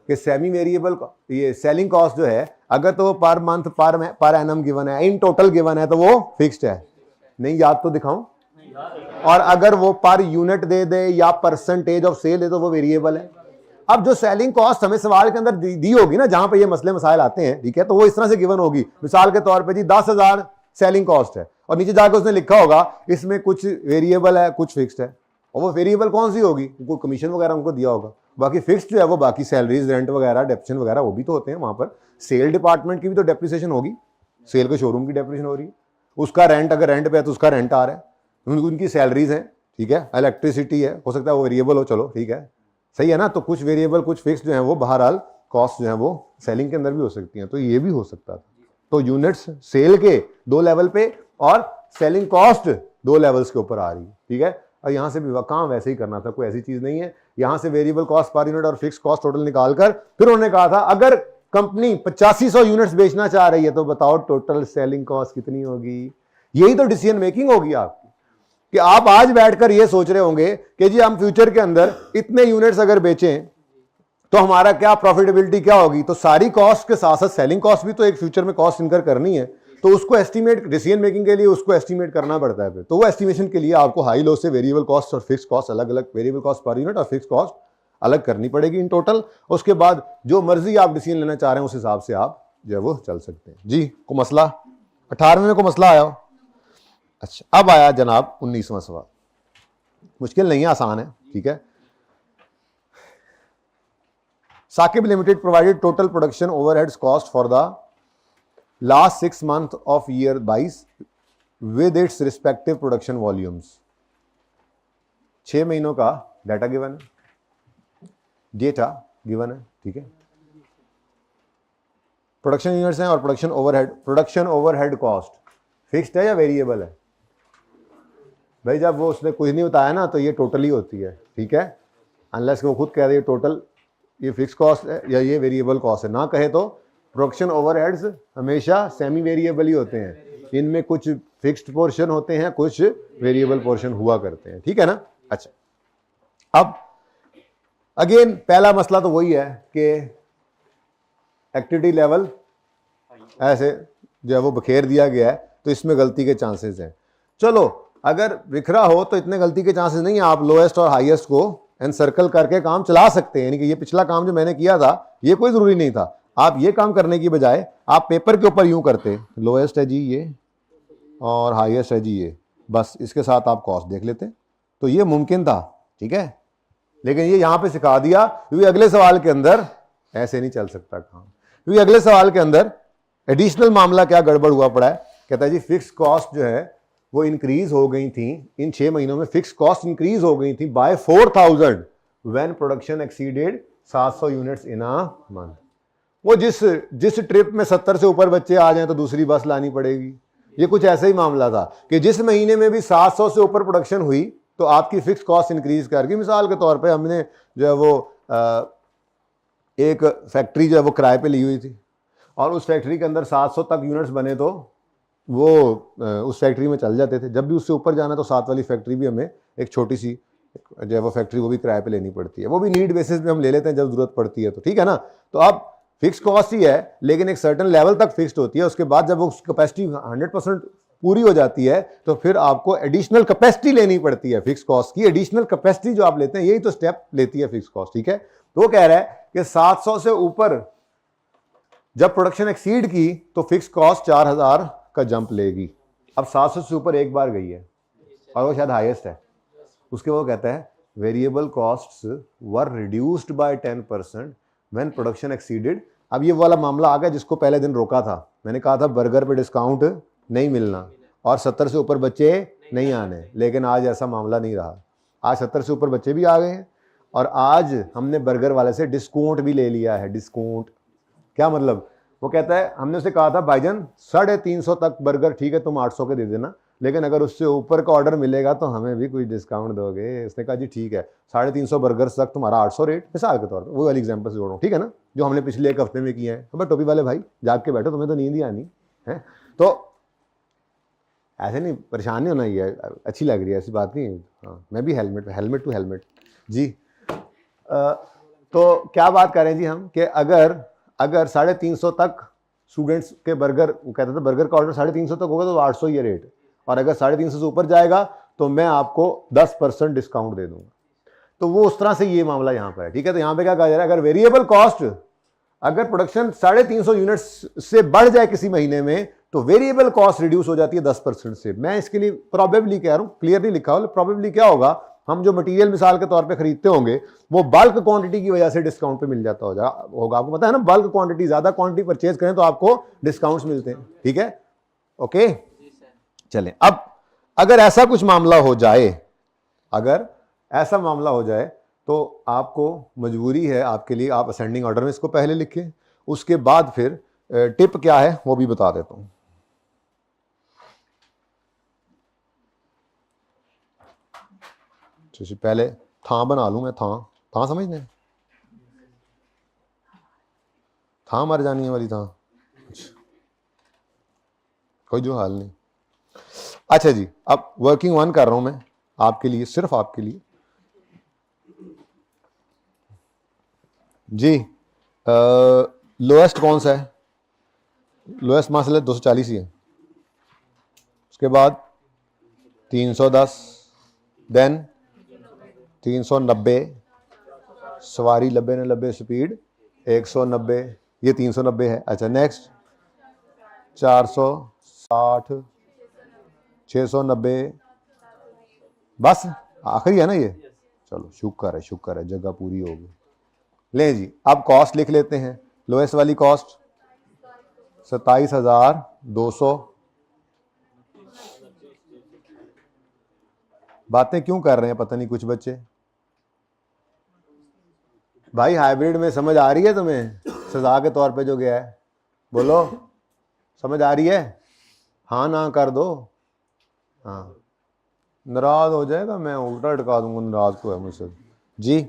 कि सेमी वेरिएबल, ये सेलिंग कॉस्ट जो है अगर तो per month per annum given है, इन टोटल गिवन है, तो वो फिक्स्ड है, नहीं याद तो दिखाऊं, और अगर वो पर यूनिट दे दे या परसेंटेज ऑफ सेल है तो वो वेरिएबल है। अब जो सेलिंग कॉस्ट हमें सवाल के अंदर दी होगी ना, जहां पे ये मसले मसाइल आते हैं, ठीक है, तो वो इस तरह से गिवन होगी, मिसाल के तौर पे जी 10,000 सेलिंग कॉस्ट है, और नीचे जाकर उसने लिखा होगा इसमें कुछ वेरिएबल है कुछ फिक्स्ड है, और वो वेरिएबल कौन सी होगी, उनको कमीशन वगैरह उनको दिया होगा, बाकी फिक्स्ड जो है वो बाकी सैलरीज रेंट वगैरह डेप्रेशन वगैरह वो भी तो होते हैं वहां पर। सेल डिपार्टमेंट की भी तो डेप्रिसिएशन होगी, सेल के शोरूम की डेप्रिसिएशन हो रही है, उसका रेंट अगर रेंट पे है तो उसका रेंट आ रहा है, उनकी सैलरीज है, ठीक है, इलेक्ट्रिसिटी है, हो सकता है वो वेरिएबल हो, चलो ठीक है, सही है ना। तो कुछ वेरिएबल कुछ फिक्स्ड जो है वो बहरहाल कॉस्ट जो है वो सेलिंग के अंदर भी हो सकती हैं, तो ये भी हो सकता था। तो यूनिट्स सेल के 2 लेवल पे और सेलिंग कॉस्ट 2 लेवल्स के ऊपर आ रही है, ठीक है। और यहां से भी काम वैसे ही करना था, कोई ऐसी चीज नहीं है। यहां से वेरिएबल कॉस्ट पर यूनिट और फिक्स कॉस्ट टोटल निकालकर फिर उन्होंने कहा था अगर कंपनी 8500 यूनिट्स बेचना चाह रही है तो बताओ टोटल सेलिंग कॉस्ट कितनी होगी। यही तो डिसीजन मेकिंग होगी आपकी, कि आप आज बैठकर ये सोच रहे होंगे कि जी हम फ्यूचर के अंदर इतने यूनिट्स अगर बेचें तो हमारा क्या प्रॉफिटेबिलिटी क्या होगी। तो सारी कॉस्ट के साथ साथ सेलिंग कॉस्ट भी तो एक फ्यूचर में कॉस्ट इनकर करनी है, तो उसको एस्टिमेट, डिसीजन मेकिंग के लिए उसको एस्टिमेट करना पड़ता है। तो वो एस्टिमेशन के लिए आपको हाई लो से वेरिएबल कॉस्ट और फिक्स कॉस्ट अलग अलग, वेरिएबल कॉस्ट पर यूनिट और फिक्स कॉस्ट अलग करनी पड़ेगी इन टोटल। उसके बाद जो मर्जी आप डिसीजन लेना चाह रहे हैं उस हिसाब से आप जो है वो चल सकते हैं। जी को मसला 18वें में को मसला आया। अच्छा, अब आया जनाब 19वां सवाल। मुश्किल नहीं है, आसान है, ठीक है। Saqib limited provided total production overheads cost for the last 6 months of year 22 with its respective production volumes। 6 महीनों का डाटा गिवन है, डेटा गिवन है, ठीक है। प्रोडक्शन यूनिट्स हैं और प्रोडक्शन ओवरहेड कॉस्ट फिक्स्ड है या वेरिएबल है। भाई जब वो उसने कुछ नहीं बताया ना तो ये टोटली होती है, ठीक है। अनलेस वो खुद कह रही है टोटल ये फिक्स कॉस्ट है या ये वेरिएबल कॉस्ट है, ना कहे तो प्रोडक्शन ओवरहेड्स हमेशा सेमी वेरिएबल ही होते हैं। इनमें कुछ फिक्स्ड पोर्शन होते हैं, कुछ वेरिएबल पोर्शन हुआ करते हैं, ठीक है ना। अच्छा, अब अगेन पहला मसला तो वही है कि एक्टिविटी लेवल ऐसे जो है वो बखेर दिया गया है, तो इसमें गलती के चांसेस हैं। चलो अगर बिखरा हो तो इतने गलती के चांसेस नहीं है, आप लोएस्ट और हाईएस्ट को एनसर्कल करके काम चला सकते हैं। यानी कि ये पिछला काम जो मैंने किया था ये कोई जरूरी नहीं था। आप ये काम करने की बजाय आप पेपर के ऊपर यूं करते, लोएस्ट है जी ये और हाईएस्ट है जी ये, बस इसके साथ आप कॉस्ट देख लेते, तो ये मुमकिन था, ठीक है। लेकिन ये यहां पे सिखा दिया, क्योंकि अगले सवाल के अंदर ऐसे नहीं चल सकता काम। क्योंकि अगले सवाल के अंदर एडिशनल मामला क्या गड़बड़ हुआ पड़ा है, कहता है जी फिक्स कॉस्ट जो है वो इंक्रीज हो गई थी इन 6 महीनों में, फिक्स कॉस्ट इंक्रीज हो गई थी by 4000 when production exceeded 700 units in a month. वो जिस ट्रिप में 70 से ऊपर बच्चे आ जाएं तो दूसरी बस लानी पड़ेगी। ये कुछ ऐसा ही मामला था कि जिस महीने में भी 700 से ऊपर प्रोडक्शन हुई तो आपकी फिक्स कॉस्ट इंक्रीज करके, मिसाल के तौर पे हमने जो है वो एक फैक्ट्री जो है वो किराए पे ली हुई थी और उस फैक्ट्री के अंदर 700 तक यूनिट्स बने तो वो उस फैक्ट्री में चल जाते थे। जब भी उससे ऊपर जाना तो 7 वाली फैक्ट्री भी हमें एक छोटी सी जो है वो फैक्ट्री वो भी किराए पे लेनी पड़ती है। वो भी नीड बेसिस पे हम ले लेते हैं जब जरूरत पड़ती है तो, ठीक है ना। तो अब फिक्स कॉस्ट ही है लेकिन एक सर्टेन लेवल तक फिक्स्ड होती है। उसके बाद जब वो कैपेसिटी 100% पूरी हो जाती है तो फिर आपको एडिशनल कैपेसिटी लेनी पड़ती है फिक्स कॉस्ट की। एडिशनल कैपेसिटी जो आप लेते हैं यही तो स्टेप लेती है फिक्स कॉस्ट, ठीक है। तो वो कह रहा है कि 700 से ऊपर जब प्रोडक्शन एक्सीड की तो फिक्स कॉस्ट 4000 का जंप लेगी। अब 700 से ऊपर एक बार गई है और वो शायद हाईएस्ट है, उसके वो कहता है variable costs were reduced by 10% when production exceeded. अब ये वाला मामला आ गया जिसको पहले दिन रोका था। मैंने कहा था बर्गर पे डिस्काउंट नहीं मिलना और 70 से ऊपर बच्चे नहीं आने, लेकिन आज ऐसा मामला नहीं रहा। आज 70 से ऊपर बच्चे भी आ गए हैं और आज हमने बर्गर वाले से डिस्काउंट भी ले लिया है। डिस्काउंट क्या मतलब, वो कहता है हमने उसे कहा था भाईजान 350 तक बर्गर ठीक है तुम 800 के दे देना, लेकिन अगर उससे ऊपर का ऑर्डर मिलेगा तो हमें भी कुछ डिस्काउंट दोगे। उसने कहा जी ठीक है 350 बर्गर तक तुम्हारा 800 रेट, मिसाल के तौर पर वो वाली एग्जांपल से जोड़ रहा हूँ, ठीक है ना, जो हमने पिछले एक हफ्ते में किए हैं। तो भाई टोपी वाले भाई जाग के बैठो, तुम्हें तो नींद ही आनी है। तो ऐसे नहीं, परेशान नहीं होना, ये अच्छी लग रही है ऐसी बात नहीं है। हाँ मैं भी हेलमेट टू हेलमेट जी। तो क्या बात कर रहे हैं जी हम कि अगर 350 तक स्टूडेंट्स के बर्गर, वो कहते थे बर्गर का ऑर्डर 350 तक होगा तो 800 ही है रेट, और अगर 350 से ऊपर जाएगा तो मैं आपको 10% डिस्काउंट दे दूंगा। तो वो उस तरह से ये मामला यहाँ पर है, ठीक है। तो यहाँ पे क्या कहा जा रहा है, अगर वेरिएबल कॉस्ट, अगर प्रोडक्शन 350 यूनिट्स से बढ़ जाए किसी महीने में तो वेरिएबल कॉस्ट रिड्यूस हो जाती है 10% से। मैं इसके लिए प्रोबेबली कह रहा हूँ, क्लियर नहीं लिखा हो, प्रोबेबली क्या होगा, हम जो मटेरियल मिसाल के तौर पे खरीदते होंगे वो बल्क क्वांटिटी की वजह से डिस्काउंट पे मिल जाता होगा। आपको पता है ना, बल्क क्वांटिटी, ज्यादा क्वांटिटी परचेज करें तो आपको डिस्काउंट्स मिलते हैं, ठीक है, ओके। चलें, अब अगर ऐसा कुछ मामला हो जाए, अगर ऐसा मामला हो जाए तो आपको मजबूरी है आपके लिए, आप असेंडिंग ऑर्डर में इसको पहले लिखें, उसके बाद फिर टिप क्या है वो भी बता देता हूँ। जैसे पहले था बना लूँ मैं, था समझने, था मर जानी है वाली था, कोई जो हाल नहीं। अच्छा जी, अब वर्किंग 1 कर रहा हूं मैं आपके लिए, सिर्फ आपके लिए जी। लोएस्ट कौन सा है? लोएस्ट माशाल्लाह 240 ही है। उसके बाद 310, देन 390, सवारी 90 ने 90 स्पीड 190, ये 390 है। अच्छा नेक्स्ट 460, 690, बस आखिरी है ना ये। चलो शुक्र है जगह पूरी होगी। ले जी, अब कॉस्ट लिख लेते हैं। लोएस्ट वाली कॉस्ट 27,200। बातें क्यों कर रहे हैं पता नहीं कुछ बच्चे। भाई हाइब्रिड में समझ आ रही है तुम्हें? सजा के तौर पे जो गया है, बोलो समझ आ रही है? हाँ ना कर दो। हाँ, नाराज हो जाएगा, मैं उल्टा अटका दूंगा नाराज को है मुझसे जी।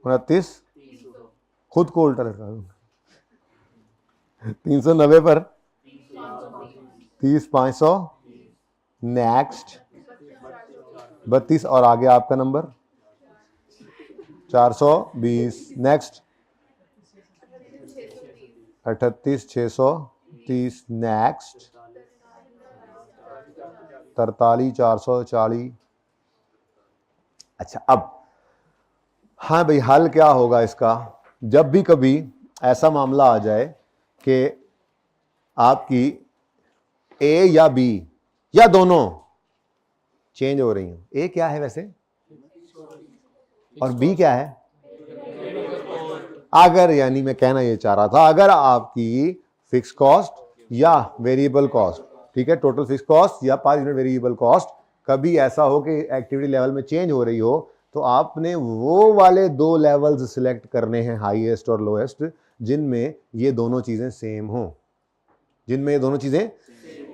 29, खुद को उल्टा लटका दूंगा। 390 पर 30,500, नेक्स्ट 32 और आगे आपका नंबर 420, नेक्स्ट 38,630, नेक्स्ट 43,440। अच्छा अब हाँ भाई, हल क्या होगा इसका? जब भी कभी ऐसा मामला आ जाए कि आपकी ए या बी या दोनों चेंज हो रही हैं। ए क्या है वैसे और बी क्या है? अगर, यानी मैं कहना ये चाह रहा था, अगर आपकी फिक्स कॉस्ट या वेरिएबल कॉस्ट, ठीक है, टोटल फिक्स कॉस्ट या पर यूनिट वेरिएबल कॉस्ट, कभी ऐसा हो कि एक्टिविटी लेवल में चेंज हो रही हो, तो आपने वो वाले 2 लेवल्स सिलेक्ट करने हैं, हाईएस्ट और लोएस्ट, जिनमें ये दोनों चीजें सेम हो। जिनमें ये दोनों चीजें,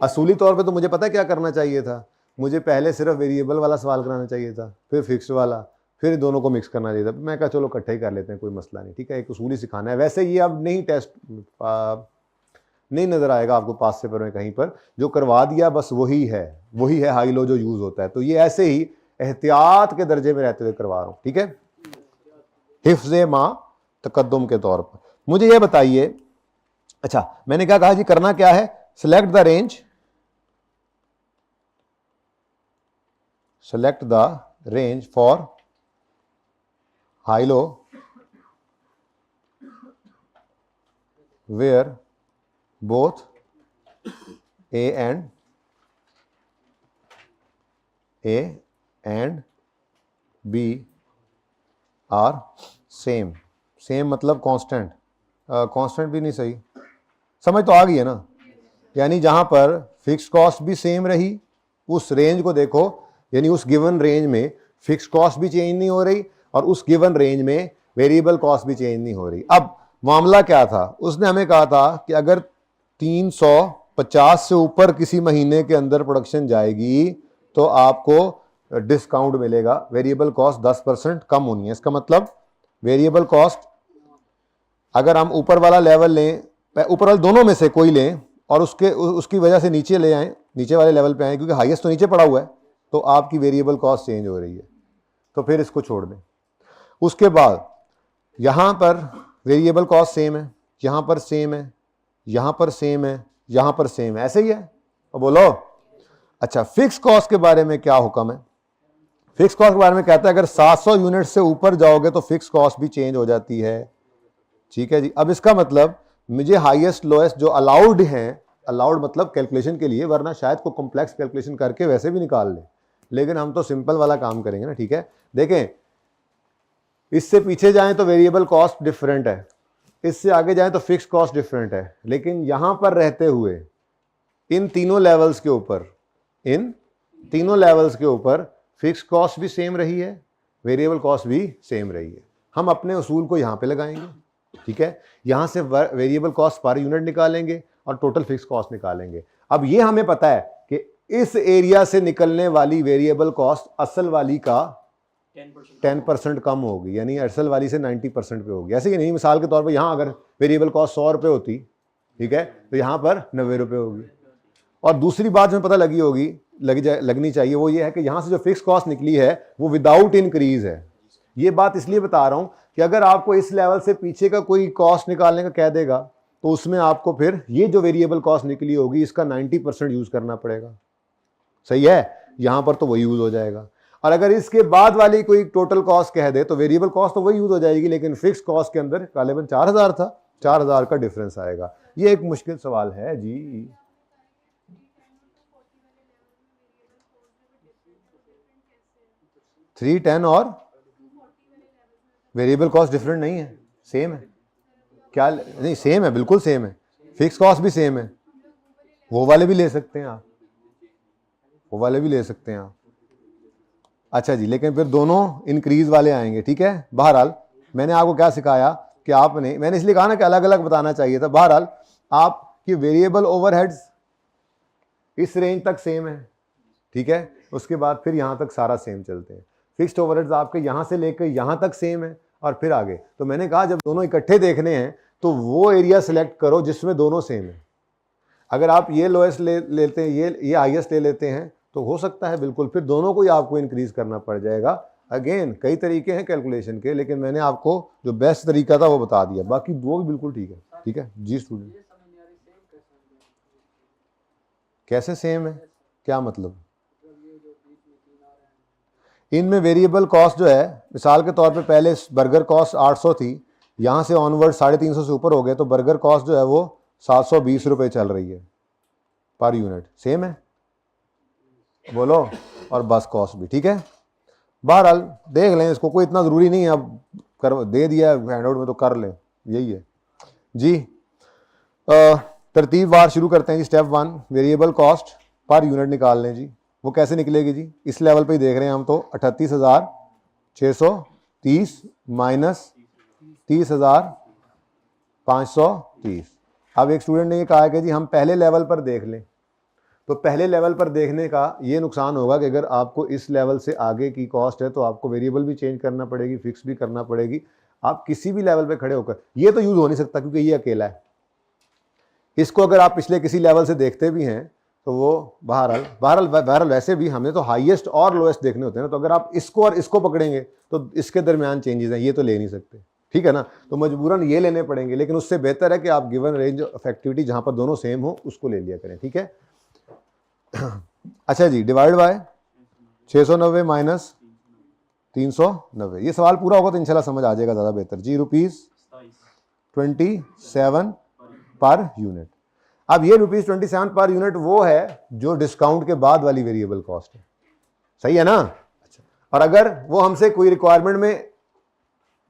असूली तौर पे तो मुझे पता है क्या करना चाहिए था, मुझे पहले सिर्फ वेरिएबल वाला सवाल कराना चाहिए था, फिर फिक्स वाला, फिर दोनों को मिक्स करना चाहिए था। मैं कहा चलो इकट्ठे ही कर लेते हैं, कोई मसला नहीं, ठीक है, एक उसूली सिखाना है। वैसे ये अब नहीं टेस्ट नहीं नजर आएगा आपको पास पेपर में कहीं पर, जो करवा दिया बस वही है हाई लो जो यूज होता है। तो ये ऐसे ही एहतियात के दर्जे में रहते हुए करवा रहा हूं, ठीक है, हिफ्ज़े मा तकद्दुम के तौर पर। मुझे ये बताइए, अच्छा मैंने क्या कहा जी, करना क्या है? Select the range for high low where both A and B are same मतलब कांस्टेंट, कांस्टेंट भी नहीं सही, समझ तो आ गई है ना? यानी जहां पर फिक्स कॉस्ट भी सेम रही, उस रेंज को देखो, यानी उस गिवन रेंज में फिक्स कॉस्ट भी चेंज नहीं हो रही और उस गिवन रेंज में वेरिएबल कॉस्ट भी चेंज नहीं हो रही। अब मामला क्या था? उसने हमें कहा था कि अगर 350 से ऊपर किसी महीने के अंदर प्रोडक्शन जाएगी तो आपको डिस्काउंट मिलेगा, वेरिएबल कॉस्ट 10% कम होनी है। इसका मतलब वेरिएबल कॉस्ट अगर हम ऊपर वाला लेवल लें, ऊपर वाले दोनों में से कोई लें और उसकी वजह से नीचे ले आए, नीचे वाले लेवल पे आए, क्योंकि हाईएस्ट तो नीचे पड़ा हुआ है, तो आपकी वेरिएबल कॉस्ट चेंज हो रही है, तो फिर इसको छोड़ दें। उसके बाद यहां पर वेरिएबल कॉस्ट सेम है, यहां पर सेम है, यहां पर सेम है, यहां पर सेम है, ऐसे ही है। तो बोलो अच्छा फिक्स कॉस्ट के बारे में क्या हुक्म है? फिक्स कॉस्ट के बारे में कहता है अगर 700 यूनिट से ऊपर जाओगे तो फिक्स कॉस्ट भी चेंज हो जाती है, ठीक है जी। अब इसका मतलब मुझे हाईएस्ट लोएस्ट जो अलाउड हैं, अलाउड मतलब कैलकुलेशन के लिए, वरना शायद को कॉम्प्लेक्स कैलकुलेशन करके वैसे भी निकाल ले, लेकिन हम तो सिंपल वाला काम करेंगे ना, ठीक है। देखें, इससे पीछे जाएं तो वेरिएबल कॉस्ट डिफरेंट है, इससे आगे जाएं तो फिक्स कॉस्ट डिफरेंट है, लेकिन यहां पर रहते हुए इन तीनों लेवल्स के ऊपर फिक्स कॉस्ट भी सेम रही है, वेरिएबल कॉस्ट भी सेम रही है। हम अपने उसूल को यहाँ पे लगाएंगे, ठीक है, यहाँ से वेरिएबल कॉस्ट पर यूनिट निकालेंगे और टोटल फिक्स कॉस्ट निकालेंगे। अब ये हमें पता है कि इस एरिया से निकलने वाली वेरिएबल कॉस्ट असल वाली का 10% कम होगी, यानी असल वाली से 90% पे होगी, ऐसे कि नहीं। मिसाल के तौर पर यहाँ अगर वेरिएबल कॉस्ट 100 रुपये होती, ठीक है, तो यहाँ पर 90 रुपये होगी। और दूसरी बात जो पता लगी होगी, लगनी चाहिए, वो ये है कि यहाँ से जो फिक्स कॉस्ट निकली है वो विदाउट इंक्रीज है। ये बात इसलिए बता रहा हूँ कि अगर आपको इस लेवल से पीछे का कोई कॉस्ट निकालने का कह देगा तो उसमें आपको फिर ये जो वेरिएबल कॉस्ट निकली होगी इसका 90% यूज करना पड़ेगा। सही है, यहां पर तो वही यूज हो जाएगा। और अगर इसके बाद वाली कोई टोटल कॉस्ट कह दे तो वेरिएबल कॉस्ट तो वही यूज हो जाएगी, लेकिन फिक्स कॉस्ट के अंदर गालिबन 4000 था, 4000 का डिफरेंस आएगा। ये एक मुश्किल सवाल है जी। 310 और वेरिएबल कॉस्ट डिफरेंट नहीं है, सेम है। क्या नहीं, सेम है, बिल्कुल सेम है। फिक्स कॉस्ट भी सेम है, वो वाले भी ले सकते हैं आप, वो वाले भी ले सकते हैं आप। अच्छा जी, लेकिन फिर दोनों इंक्रीज वाले आएंगे, ठीक है। बहरहाल मैंने आपको क्या सिखाया कि आपने, मैंने इसलिए कहा ना कि अलग अलग बताना चाहिए था। बहरहाल आपकी वेरिएबल ओवरहेड्स इस रेंज तक सेम है, ठीक है, उसके बाद फिर यहाँ तक सारा सेम चलते हैं। फिक्स्ड ओवरहेड्स आपके यहाँ से लेकर यहाँ तक सेम है और फिर आगे। तो मैंने कहा जब दोनों इकट्ठे देखने हैं तो वो एरिया सिलेक्ट करो जिसमें दोनों सेम है। अगर आप ये लोएस्ट लेते हैं, ये हाईएस्ट ले लेते हैं, तो हो सकता है बिल्कुल फिर दोनों को ही आपको इंक्रीज करना पड़ जाएगा। अगेन कई तरीके हैं कैलकुलेशन के, लेकिन मैंने आपको जो बेस्ट तरीका था वो बता दिया, बाकी वो भी बिल्कुल ठीक है। ठीक है जी स्टूडेंट, कैसे सेम है, क्या मतलब? इनमें वेरिएबल कॉस्ट जो है, मिसाल के तौर पे पहले बर्गर कॉस्ट 800 थी, यहाँ से ऑनवर्ड 350 से ऊपर हो गए, तो बर्गर कॉस्ट जो है वो 720 रुपये चल रही है पर यूनिट। सेम है, बोलो, और बस कॉस्ट भी, ठीक है। बहरहाल देख लें इसको, कोई इतना ज़रूरी नहीं है, अब कर दे दिया हैंडआउट में तो कर लें, यही है जी। तरतीब वार शुरू करते हैं जी। Step 1, variable cost per unit निकाल लें जी। वो कैसे निकलेगी जी? इस लेवल पे ही देख रहे हैं हम, तो 38,630 माइनस 30,530। अब एक स्टूडेंट ने ये कहा है कि जी हम पहले लेवल पर देख लें, तो पहले लेवल पर देखने का ये नुकसान होगा कि अगर आपको इस लेवल से आगे की कॉस्ट है तो आपको वेरिएबल भी चेंज करना पड़ेगी, फिक्स भी करना पड़ेगी। आप किसी भी लेवल पे खड़े होकर, ये तो यूज हो नहीं सकता क्योंकि ये अकेला है। इसको अगर आप पिछले किसी लेवल से देखते भी हैं तो वो बहरहाल वैसे भी हमने तो हाईएस्ट और लोएस्ट देखने होते हैं ना, तो अगर आप इसको और इसको पकड़ेंगे तो इसके दरमियान चेंजेस हैं, ये तो ले नहीं सकते, ठीक है ना। तो मजबूरन ये लेने पड़ेंगे, लेकिन उससे बेहतर है कि आप गिवन रेंज ऑफ एक्टिविटी जहां पर दोनों सेम हो उसको ले लिया करें, ठीक है। अच्छा जी, डिवाइड बाय 690 माइनस 390। ये सवाल पूरा होगा तो इंशाल्लाह समझ आ जाएगा ज़्यादा बेहतर जी। ₹27 पर यूनिट। अब ये ₹27 पर यूनिट वो है जो डिस्काउंट के बाद वाली वेरिएबल कॉस्ट है, सही है ना। अच्छा, और अगर वो हमसे कोई रिक्वायरमेंट में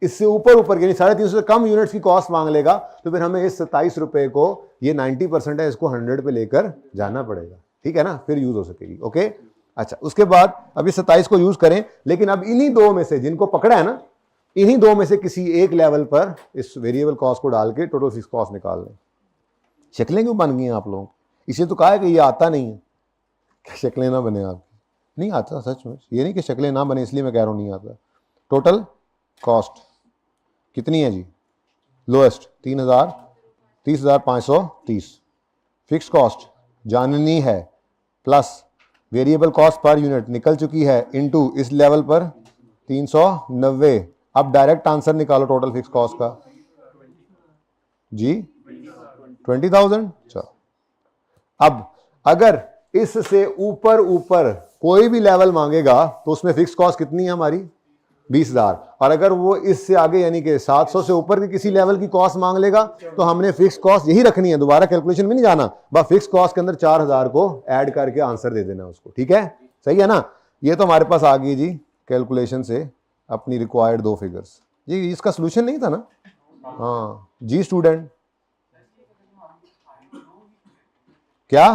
इससे ऊपर यानी 350 से कम यूनिट्स की कॉस्ट मांग लेगा तो फिर हमें इस 27 रुपए को, ये 90% है, इसको 100 पे लेकर जाना पड़ेगा, ठीक है ना, फिर यूज हो सकेगी। ओके, अच्छा, उसके बाद अब इस 27 को यूज करें, लेकिन अब इन्हीं दो में से जिनको पकड़ा है ना, इन्हीं दो में से किसी एक लेवल पर इस वेरिएबल कॉस्ट को डाल के टोटल फिक्स कॉस्ट निकाल लें। शक्लें क्यों बन गई हैं आप लोग? इसे तो कहा है कि ये आता नहीं है, शक्लें ना बने आपकी, नहीं आता सच में, ये नहीं कि शक्लें ना बने इसलिए मैं कह रहा हूँ नहीं आता। टोटल कॉस्ट कितनी है जी? लोएस्ट 30,530। फिक्स कॉस्ट जाननी है, plus variable cost per unit निकल चुकी है, इनटू इस लेवल पर 390। अब डायरेक्ट आंसर निकालो टोटल फिक्स कॉस्ट का जी, 20,000। चलो, अब अगर इससे ऊपर कोई भी लेवल मांगेगा तो उसमें फिक्स कॉस्ट कितनी है हमारी? 20,000। और अगर वो इससे आगे यानी कि 700 से ऊपर की किसी लेवल की कॉस्ट मांग लेगा तो हमने फिक्स कॉस्ट यही रखनी है, दोबारा कैलकुलेशन में नहीं जाना, बस फिक्स कॉस्ट के अंदर 4,000 को ऐड करके आंसर दे देना उसको, ठीक है, सही है ना। ये तो हमारे पास आ गई जी कैलकुलेशन से अपनी रिक्वायर्ड 2 फिगर्स जी। इसका सोल्यूशन नहीं था ना? हाँ जी स्टूडेंट, क्या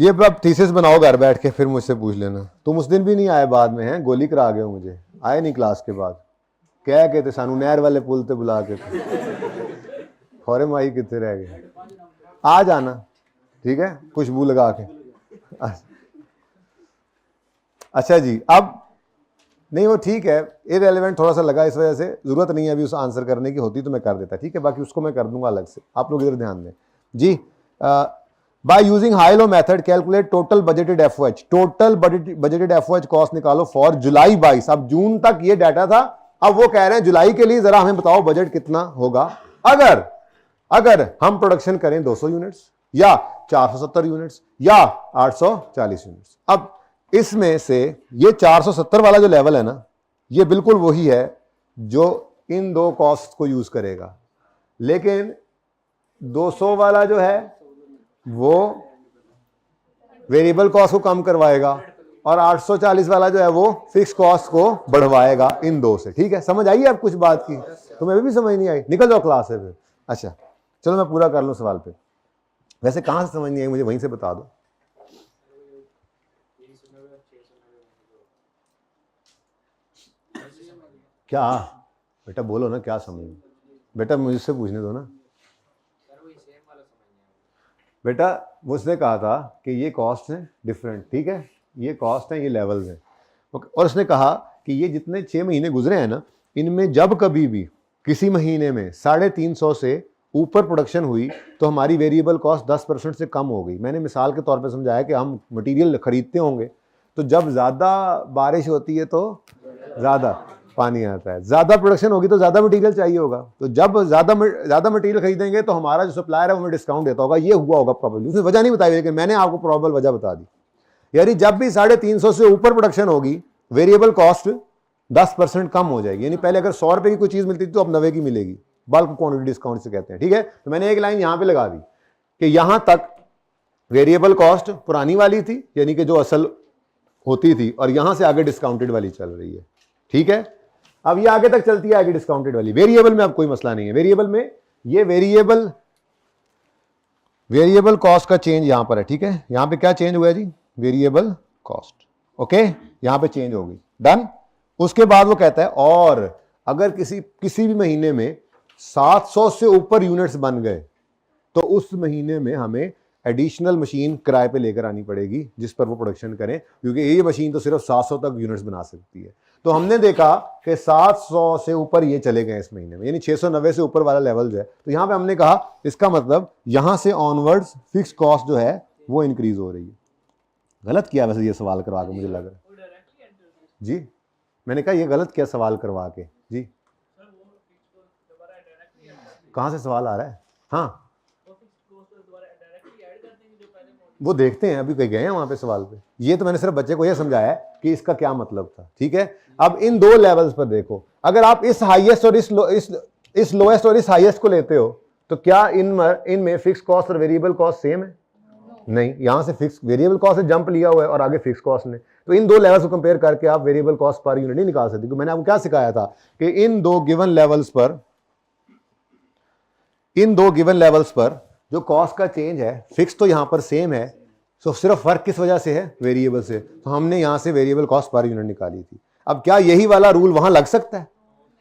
ये अब थीसिस बनाओ घर बैठ के, फिर मुझसे पूछ लेना। तुम उस दिन भी नहीं आए, बाद में हैं गोली करा गए हो मुझे, आए नहीं क्लास के बाद, कह के थे सानू नहर वाले पुल ते बुला के थे, फौरे माई कितने रह गए, आ जाना ठीक है, खुशबू लगा के। अच्छा जी, अब नहीं वो ठीक है, इररिलेवेंट थोड़ा सा लगा, इस वजह से जरूरत नहीं है अभी उस आंसर करने की, होती तो मैं कर देता, ठीक है, बाकी उसको मैं कर दूंगा अलग से, आप लोग इधर ध्यान दें जी। By using high low method calculate total budgeted FOH, total budgeted FOH cost निकालो फॉर जुलाई 22। अब जून तक ये डाटा था, अब वो कह रहे हैं जुलाई के लिए जरा हमें बताओ बजट कितना होगा अगर हम प्रोडक्शन करें 200 यूनिट्स या 470 यूनिट्स या 840 यूनिट्स। अब इसमें से ये 470 वाला जो लेवल है ना, ये बिल्कुल वही है जो इन दो कॉस्ट को यूज करेगा, लेकिन 200 वाला जो है वो वेरिएबल कॉस्ट को कम करवाएगा और 840 वाला जो है वो फिक्स कॉस्ट को बढ़वाएगा इन दो से। ठीक है, समझ आई अब कुछ बात की? तुम्हें अभी भी समझ नहीं आई? निकल जाओ क्लास से फिर। अच्छा चलो मैं पूरा कर लूं सवाल पे। वैसे कहां से समझ नहीं आई मुझे वहीं से बता दो। क्या बेटा बोलो ना, क्या समझ? बेटा मुझसे पूछने दो ना। बेटा मुझसे कहा था कि ये कॉस्ट है डिफरेंट, ठीक है, ये कॉस्ट है, ये लेवल्स हैं, और उसने कहा कि ये जितने 6 महीने गुजरे हैं ना, इनमें जब कभी भी किसी महीने में 350 से ऊपर प्रोडक्शन हुई तो हमारी वेरिएबल कॉस्ट 10% से कम हो गई। मैंने मिसाल के तौर पे समझाया कि हम मटेरियल खरीदते होंगे तो जब ज़्यादा बारिश होती है तो ज़्यादा पानी आता है, ज़्यादा प्रोडक्शन होगी तो ज़्यादा मटेरियल चाहिए होगा, तो जब ज़्यादा मटेरियल खरीदेंगे तो हमारा जो सप्लायर है वो हमें डिस्काउंट देता होगा। ये हुआ होगा प्रॉब्लम, उसने वजह नहीं बताई, लेकिन मैंने आपको प्रॉबल वजह बता दी। यानी जब भी 350 से ऊपर प्रोडक्शन होगी वेरिएबल कॉस्ट 10% कम हो जाएगी। यानी पहले अगर 100 रुपए की कोई चीज़ मिलती थी तो अब 90 की मिलेगी, बल्क क्वांटिटी डिस्काउंट से कहते हैं। ठीक है, तो मैंने एक लाइन यहां पे लगा दी कि यहां तक वेरिएबल कॉस्ट पुरानी वाली थी, यानी कि जो असल होती थी, और यहां से आगे डिस्काउंटेड वाली चल रही है। ठीक है, अब ये आगे तक चलती है आगे डिस्काउंटेड वाली। वेरिएबल में अब कोई मसला नहीं है, वेरिएबल में ये वेरिएबल कॉस्ट का चेंज यहां पर है। ठीक है, यहां पे क्या चेंज हुआ है जी? वेरिएबल कॉस्ट, ओके, यहां पे चेंज होगी, डन। उसके बाद वो कहता है और अगर किसी भी महीने में 700 से ऊपर यूनिट्स बन गए तो उस महीने में हमें एडिशनल मशीन किराए पे लेकर आनी पड़ेगी जिस पर वो प्रोडक्शन करें, क्योंकि ये मशीन तो सिर्फ 700 तक यूनिट्स बना सकती है। तो हमने देखा कि 700 से ऊपर ये चले गए इस महीने में, यानी 690 से ऊपर वाला लेवल जो है, तो यहां पे हमने कहा इसका मतलब यहां से ऑनवर्ड्स फिक्स कॉस्ट जो है वो इंक्रीज हो रही है। गलत किया वैसे ये सवाल करवा के, मुझे लग रहा है जी, मैंने कहा ये गलत किया सवाल करवा के जी। कहां से सवाल आ रहा है? हाँ वो देखते हैं, अभी कहीं गए हैं वहां पे सवाल पे। ये तो मैंने सिर्फ बच्चे को ये समझाया कि इसका क्या मतलब था। ठीक है, अब इन दो लेवल्स पर देखो, अगर आप इस हाईएस्ट और इस लोएस्ट और इस हाईएस्ट को लेते हो तो क्या इनमें फिक्स कॉस्ट और वेरिएबल कॉस्ट सेम है? नहीं, यहां से फिक्स वेरिएबल कॉस्ट से जंप लिया हुआ है और आगे फिक्स कॉस्ट ने, तो इन दो लेवल्स को कंपेयर करके आप वेरिएबल कॉस्ट पर यूनिट नहीं निकाल सकते। तो मैंने आपको क्या सिखाया था कि इन दो गिवन लेवल्स पर जो कॉस्ट का चेंज है, फिक्स तो यहां पर सेम है, तो सिर्फ फर्क किस वजह से है? वेरिएबल से। तो हमने यहां से वेरिएबल कॉस्ट पर यूनिट निकाली थी। अब क्या यही वाला रूल वहां लग सकता है?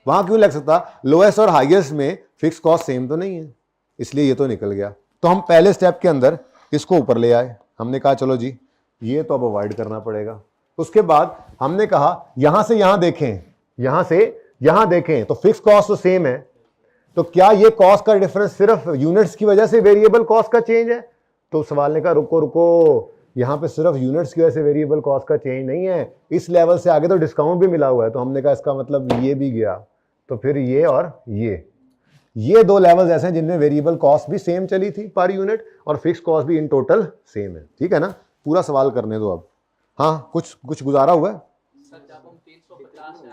वहां क्यों लग सकता? लोएस्ट और हाईएस्ट में फिक्स कॉस्ट सेम तो नहीं है, इसलिए ये तो निकल गया। तो हम पहले स्टेप के अंदर इसको ऊपर ले आए, हमने कहा चलो जी ये तो अब अवॉइड करना पड़ेगा। उसके बाद हमने कहा यहां से यहां देखें, यहां से यहां देखें तो फिक्स कॉस्ट तो सेम है, तो क्या ये कॉस्ट का डिफरेंस सिर्फ यूनिट्स की वजह से वेरिएबल कॉस्ट का चेंज है? तो सवाल ने कहा रुको, यहां पे सिर्फ यूनिट्स की वजह से वेरिएबल कॉस्ट का चेंज नहीं है, इस लेवल से आगे तो डिस्काउंट भी मिला हुआ है। तो हमने कहा इसका मतलब ये भी गया, तो फिर ये और ये दो लेवल्स ऐसे हैं जिनमें वेरिएबल कॉस्ट भी सेम चली थी पर यूनिट और फिक्स कॉस्ट भी इन टोटल सेम है। ठीक है ना, पूरा सवाल करने दो अब। हाँ कुछ गुजारा हुआ है?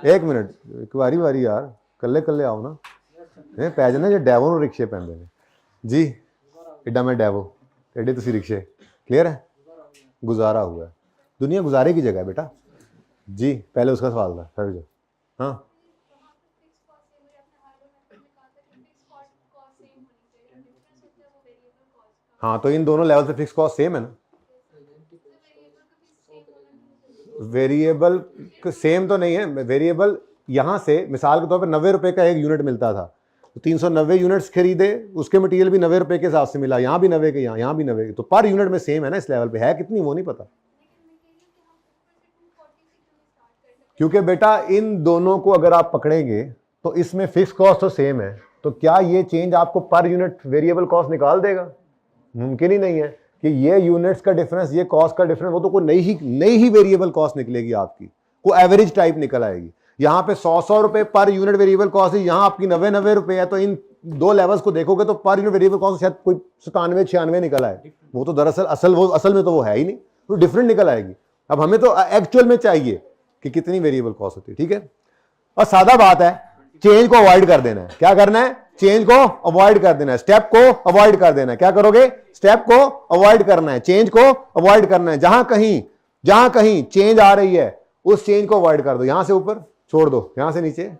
एक मिनट, एक बारी यार, कल्ले आओ ना, पै जाने जो डेवो ਨੂੰ रिक्शे ਪੈਂਦੇ ਨੇ जी, एडा मैं डेवो एडे तुसी रिक्शे। क्लियर है? गुजारा हुआ है, दुनिया गुजारे की जगह है बेटा जी। पहले उसका सवाल था सर जो, हाँ तो इन दोनों लेवल से फिक्स कॉस्ट सेम है ना? वेरिएबल सेम तो नहीं है, वेरिएबल यहाँ से मिसाल के तौर पर 90 रुपए का एक यूनिट मिलता था, तो 390 यूनिट्स खरीदे, उसके मटेरियल भी 90 रुपए के हिसाब से मिला, यहाँ भी 90 के, यहाँ भी 90 के, तो पर यूनिट में सेम है ना, इस लेवल पे है कितनी वो नहीं पता। क्योंकि बेटा इन दोनों को अगर आप पकड़ेंगे तो इसमें फिक्स कॉस्ट तो सेम है, तो क्या ये चेंज आपको पर यूनिट वेरिएबल कॉस्ट निकाल देगा? मुमकिन ही नहीं है कि ये यूनिट्स का डिफरेंस, ये कॉस्ट का डिफरेंस, वो तो कोई नई ही वेरिएबल कॉस्ट निकलेगी आपकी, वो एवरेज टाइप निकल आएगी। यहाँ पे 100 रुपए पर यूनिट वेरिएबल कॉस्ट है, यहाँ आपकी 90 रुपए है, तो इन दो लेवल्स को देखोगे तो पर यूनिट वेरिएबल कॉस्ट शायद कोई 97-96 निकल आए, वो तो दरअसल असल में तो वो है ही नहीं, तो डिफरेंट निकल आएगी। अब हमें तो एक्चुअल में चाहिए कि कितनी वेरिएबल कॉस्ट होती है, ठीक है। और सादा बात है, चेंज को अवॉइड कर देना है। क्या करना है? चेंज को अवॉइड कर देना है, स्टेप को अवॉइड कर देना है। क्या करोगे? स्टेप को अवॉइड करना है, चेंज को अवॉइड करना है। जहां कहीं चेंज आ रही है उस चेंज को अवॉइड कर दो। यहां से ऊपर छोड़ दो, यहां से नीचे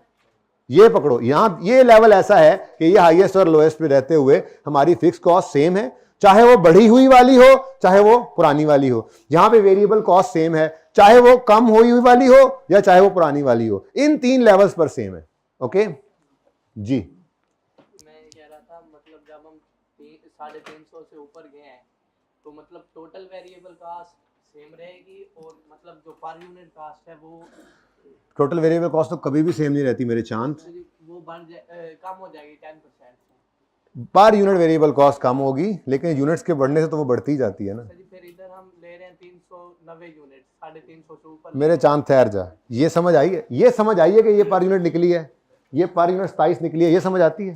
ये पकड़ो। यहां ये लेवल ऐसा है कि ये हाईएस्ट और लोएस्ट पे रहते हुए हमारी फिक्स कॉस्ट सेम है, चाहे वो बढ़ी हुई वाली हो चाहे वो पुरानी वाली हो। यहां पे वेरिएबल कॉस्ट सेम है, चाहे वो कम हुई वाली हो या चाहे वो पुरानी वाली हो, इन 3 लेवल्स पर सेम है। ओके जी, मैं कह रहा था मतलब जब हम 350 से ऊपर गए हैं तो मतलब टोटल वेरिएबल कास्ट सेम रहेगी और मतलब जो पर यूनिट कास्ट है वो टोटल वेरिएबल कॉस्ट तो कभी भी सेम नहीं रहती मेरे चांद, वो कम हो जाएगी 10% से। पर यूनिट वेरिएबल कॉस्ट कम होगी, लेकिन यूनिट्स के बढ़ने से तो वो बढ़ती ही जाती है ना। फिर इधर हम ले रहे हैं 390 यूनिट, 350 से ऊपर। मेरे चांद ठहर जा, ये समझ आई है, ये समझ आई है कि ये पर यूनिट निकली है, ये पर यूनिट 27 निकली है, ये समझ आती है।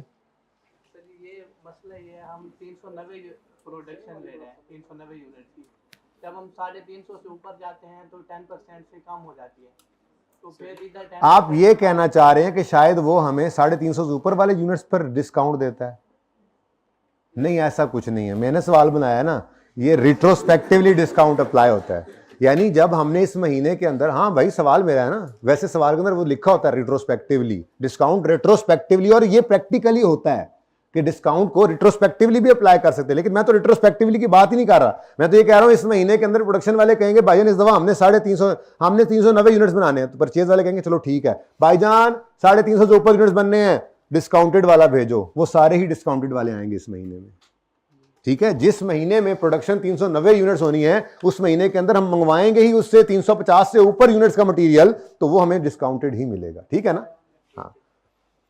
ये मसला ये है, हम 390 प्रोडक्शन ले रहे हैं 390 यूनिट की, जब हम 350 से ऊपर जाते हैं तो 10% से कम हो जाती है। तो फिर इधर आप ये कहना चाह रहे हैं कि शायद वो हमें 350 से ऊपर वाले यूनिट्स पर डिस्काउंट देता है? नहीं, ऐसा कुछ नहीं है। मैंने सवाल बनाया ना, ये रिट्रोस्पेक्टिवली डिस्काउंट अप्लाई होता है, यानी जब हमने इस महीने के अंदर, हाँ भाई सवाल मेरा है ना, वैसे सवाल के अंदर वो लिखा होता है रिट्रोस्पेक्टिवली, डिस्काउंट रिट्रोस्पेक्टिवली, और ये प्रैक्टिकली होता है कि डिस्काउंट को रिट्रोस्पेक्टिवली भी अप्लाई कर सकते हैं। लेकिन मैं तो रिट्रोस्पेक्टिवली की बात ही नहीं कर रहा, मैं तो ये कह रहा हूं इस महीने के अंदर प्रोडक्शन वाले कहेंगे भाईजान इस दफा हमने 390 यूनिट्स बनाने हैं, तो परचेज वाले कहेंगे चलो ठीक है भाईजान 350 से ऊपर यूनिट्स बनने हैं, डिस्काउंटेड वाला भेजो, वो सारे ही डिस्काउंटेड वाले आएंगे इस महीने में, ठीक है। जिस महीने में प्रोडक्शन 390 यूनिट्स होनी है उस महीने के अंदर हम मंगवाएंगे ही उससे 350 से ऊपर यूनिट्स का मटेरियल, तो वो हमें डिस्काउंटेड ही मिलेगा, ठीक है ना। हाँ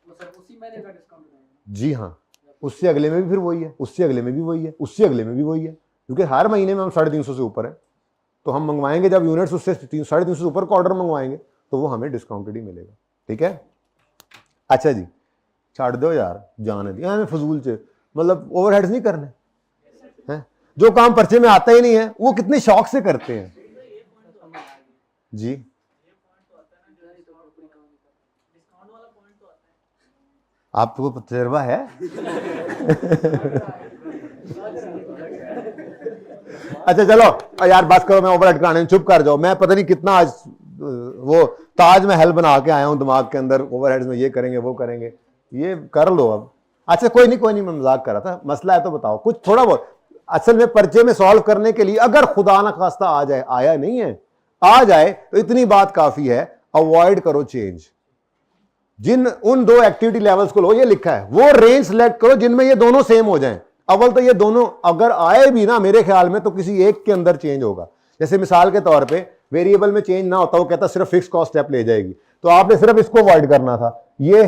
उसी महीने का डिस्काउंट जी हाँ, उससे अगले में भी फिर वही है, उससे अगले में भी वही है, उससे अगले में भी वही है, क्योंकि हर महीने में हम 350 से ऊपर है, तो हम मंगवाएंगे जब यूनिट्स उससे 350 से ऊपर का ऑर्डर मंगवाएंगे तो वो हमें डिस्काउंटेड ही मिलेगा, ठीक है। अच्छा जी, छाड़ दो यार, जाने दिया हमें फजूल से, मतलब ओवरहेड्स नहीं करने हैं, जो काम पर्चे में आता ही नहीं है वो कितने शौक से करते हैं जी। आपको तजर्बा है? अच्छा चलो यार बस करो, मैं ओवरहेड कराने, चुप कर जाओ। मैं पता नहीं कितना आज वो ताजमहल बना के आया हूं दिमाग के अंदर, ओवरहेड्स में ये करेंगे वो करेंगे, ये कर लो अब। अच्छा कोई नहीं, मैं मजाक कर रहा था, मसला है तो बताओ कुछ थोड़ा बहुत। असल में पर्चे में सॉल्व करने के लिए अगर खुदा ना खास्ता आ जाए, आया नहीं है, आ जाए तो इतनी बात काफी है, अवॉइड करो चेंज। जिन उन 2 एक्टिविटी लेवल्स को लो, ये लिखा है, वो रेंज सेलेक्ट करो जिनमें ये दोनों सेम हो जाएं। अव्वल तो ये दोनों अगर आए भी ना, मेरे ख्याल में तो किसी एक के अंदर चेंज होगा। जैसे मिसाल के तौर पे वेरिएबल में चेंज ना होता, वो कहता सिर्फ फिक्स कॉस्ट स्टेप ले जाएगी, तो आपने सिर्फ इसको अवॉइड करना था, ये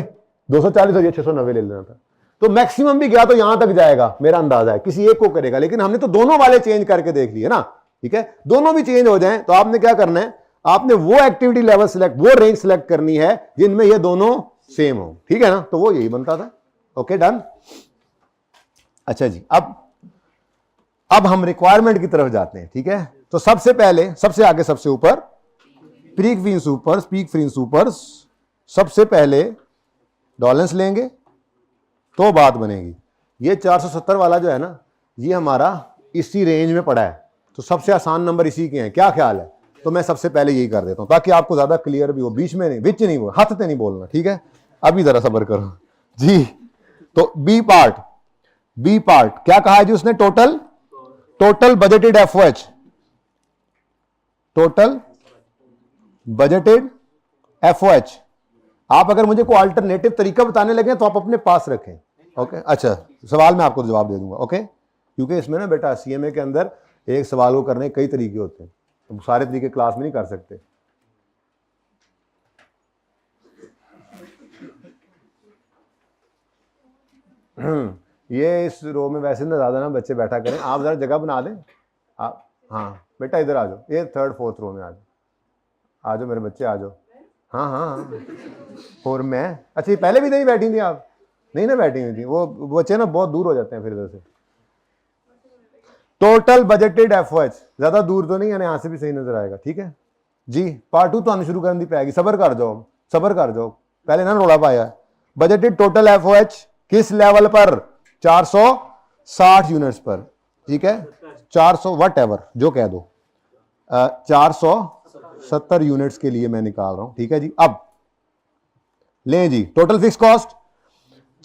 240 और ये 690 ले लेना था, तो मैक्सिमम भी गया तो यहां तक जाएगा, मेरा अंदाजा है किसी एक को करेगा। लेकिन हमने तो दोनों वाले चेंज करके देख लिए ना, ठीक है, दोनों भी चेंज हो जाएं, तो आपने क्या करना है, आपने वो एक्टिविटी लेवल सिलेक्ट, वो रेंज सिलेक्ट करनी है जिनमें ये दोनों सेम हो, ठीक है ना। तो वो यही बनता था। Okay done. अच्छा जी, अब हम रिक्वायरमेंट की तरफ जाते हैं, ठीक है। तो सबसे पहले, सबसे आगे, सबसे ऊपर peak free supers, peak free supers, सबसे पहले डॉलेंस लेंगे तो बात बनेगी। ये 470 वाला जो है ना, ये हमारा इसी रेंज में पड़ा है, तो सबसे आसान नंबर इसी के हैं, क्या ख्याल है। तो मैं सबसे पहले यही कर देता हूं ताकि आपको ज्यादा क्लियर भी हो, बीच में नहीं, विच नहीं, वो हाथ से नहीं बोलना, ठीक है। अभी जरा सब्र करो जी। तो बी पार्ट क्या कहा है जी उसने, total budgeted FOH, total budgeted FOH। आप अगर मुझे कोई अल्टरनेटिव तरीका बताने लगे तो आप अपने पास रखें। ओके अच्छा, सवाल मैं आपको जवाब दे दूंगा। ओके, क्योंकि इसमें ना बेटा CMA के अंदर एक सवाल को करने के कई तरीके होते हैं, तो सारे तरीके क्लास में नहीं कर सकते। ये इस रो में वैसे ना ज़्यादा ना बच्चे बैठा करें, आप ज़रा जगह बना दें आप। हाँ बेटा इधर आ जाओ, ये 3rd 4th रो में आ जाओ, आ जाओ मेरे बच्चे आ जाओ। हाँ हाँ हाँ। और मैं अच्छा, ये पहले भी नहीं बैठी थी आप? नहीं ना बैठी हुई थी, वो बच्चे ना बहुत दूर हो जाते हैं फिर इधर से। टोटल बजटेड FOH ज़्यादा दूर तो नहीं है ना, यहाँ से भी सही नजर आएगा। ठीक है जी, पार्ट 2 तो शुरू करनी पाएगी, सबर कर जाओ, सबर कर जाओ, पहले ना रोड़ा पाया। बजटेड टोटल FOH किस लेवल पर? 460 यूनिट्स पर। ठीक है 400 वट एवर जो कह दो, 470 यूनिट्स के लिए मैं निकाल रहा हूं। ठीक है जी, अब लें जी टोटल फिक्स कॉस्ट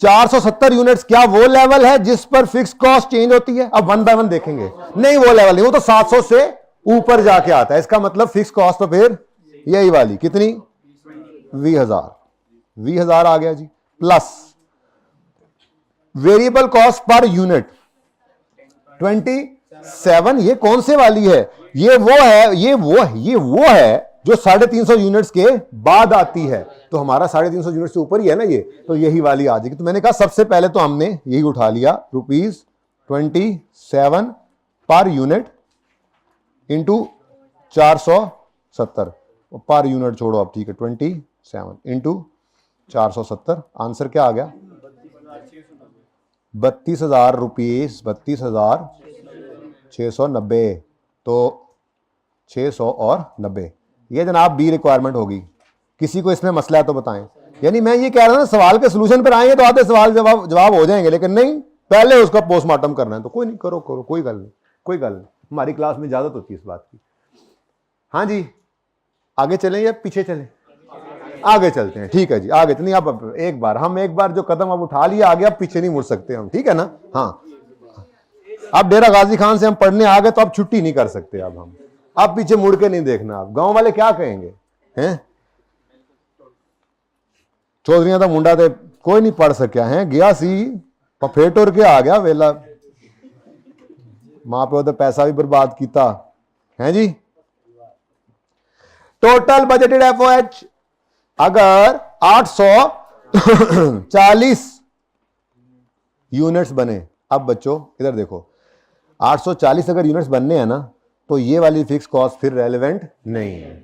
470 यूनिट्स। क्या वो लेवल है जिस पर फिक्स कॉस्ट चेंज होती है? अब 1 बाय 1 देखेंगे। नहीं वो लेवल नहीं, वो तो 700 से ऊपर जाके आता है। इसका मतलब फिक्स कॉस्ट तो फिर यही वाली कितनी? 20,000 आ गया जी, plus variable cost per unit 27। ये कौन से वाली है? ये वो है, ये वो है जो 350 यूनिट्स के बाद आती है। तो हमारा 350 यूनिट से ऊपर ही है ना ये, तो यही वाली आ जाएगी। तो मैंने कहा सबसे पहले तो हमने यही उठा लिया, ₹27 per unit into 470 per unit छोड़ो अब। ठीक है 27 इंटू 470, आंसर क्या आ गया? 32,000 रुपीज, 32,690। तो 600 और 90 ये जनाब बी रिक्वायरमेंट होगी। किसी को इसमें मसला है तो बताएं। यानी मैं ये कह रहा हूं ना, सवाल के सलूशन पर आएंगे तो आधे सवाल जवाब हो जाएंगे, लेकिन नहीं पहले उसका पोस्टमार्टम करना है। तो कोई नहीं, करो कोई गल नहीं, कोई गल नहीं, हमारी क्लास में इजाजत होती है इस बात की। हाँ जी, आगे चलें या पीछे चलें? आगे चलते हैं। ठीक है जी, आगे नहीं, अब एक बार जो कदम अब उठा लिया आगे, अब पीछे नहीं मुड़ सकते हम। ठीक है ना? हाँ, अब डेरा गाजी खान से हम पढ़ने आ गए तो अब छुट्टी नहीं कर सकते। अब पीछे मुड़ के नहीं देखना। अब गांव वाले क्या कहेंगे? हैं चौधरियां तो मुंडा तो कोई नहीं पढ़ सकिया है, गया सी फेट उड़ के आ गया वेला, मां प्यो तो पैसा भी बर्बाद किया है जी। टोटल बजटेड FOH अगर 840 यूनिट्स बने। अब बच्चों इधर देखो, 840 अगर यूनिट्स बनने हैं ना, तो ये वाली फिक्स कॉस्ट फिर रेलेवेंट नहीं है,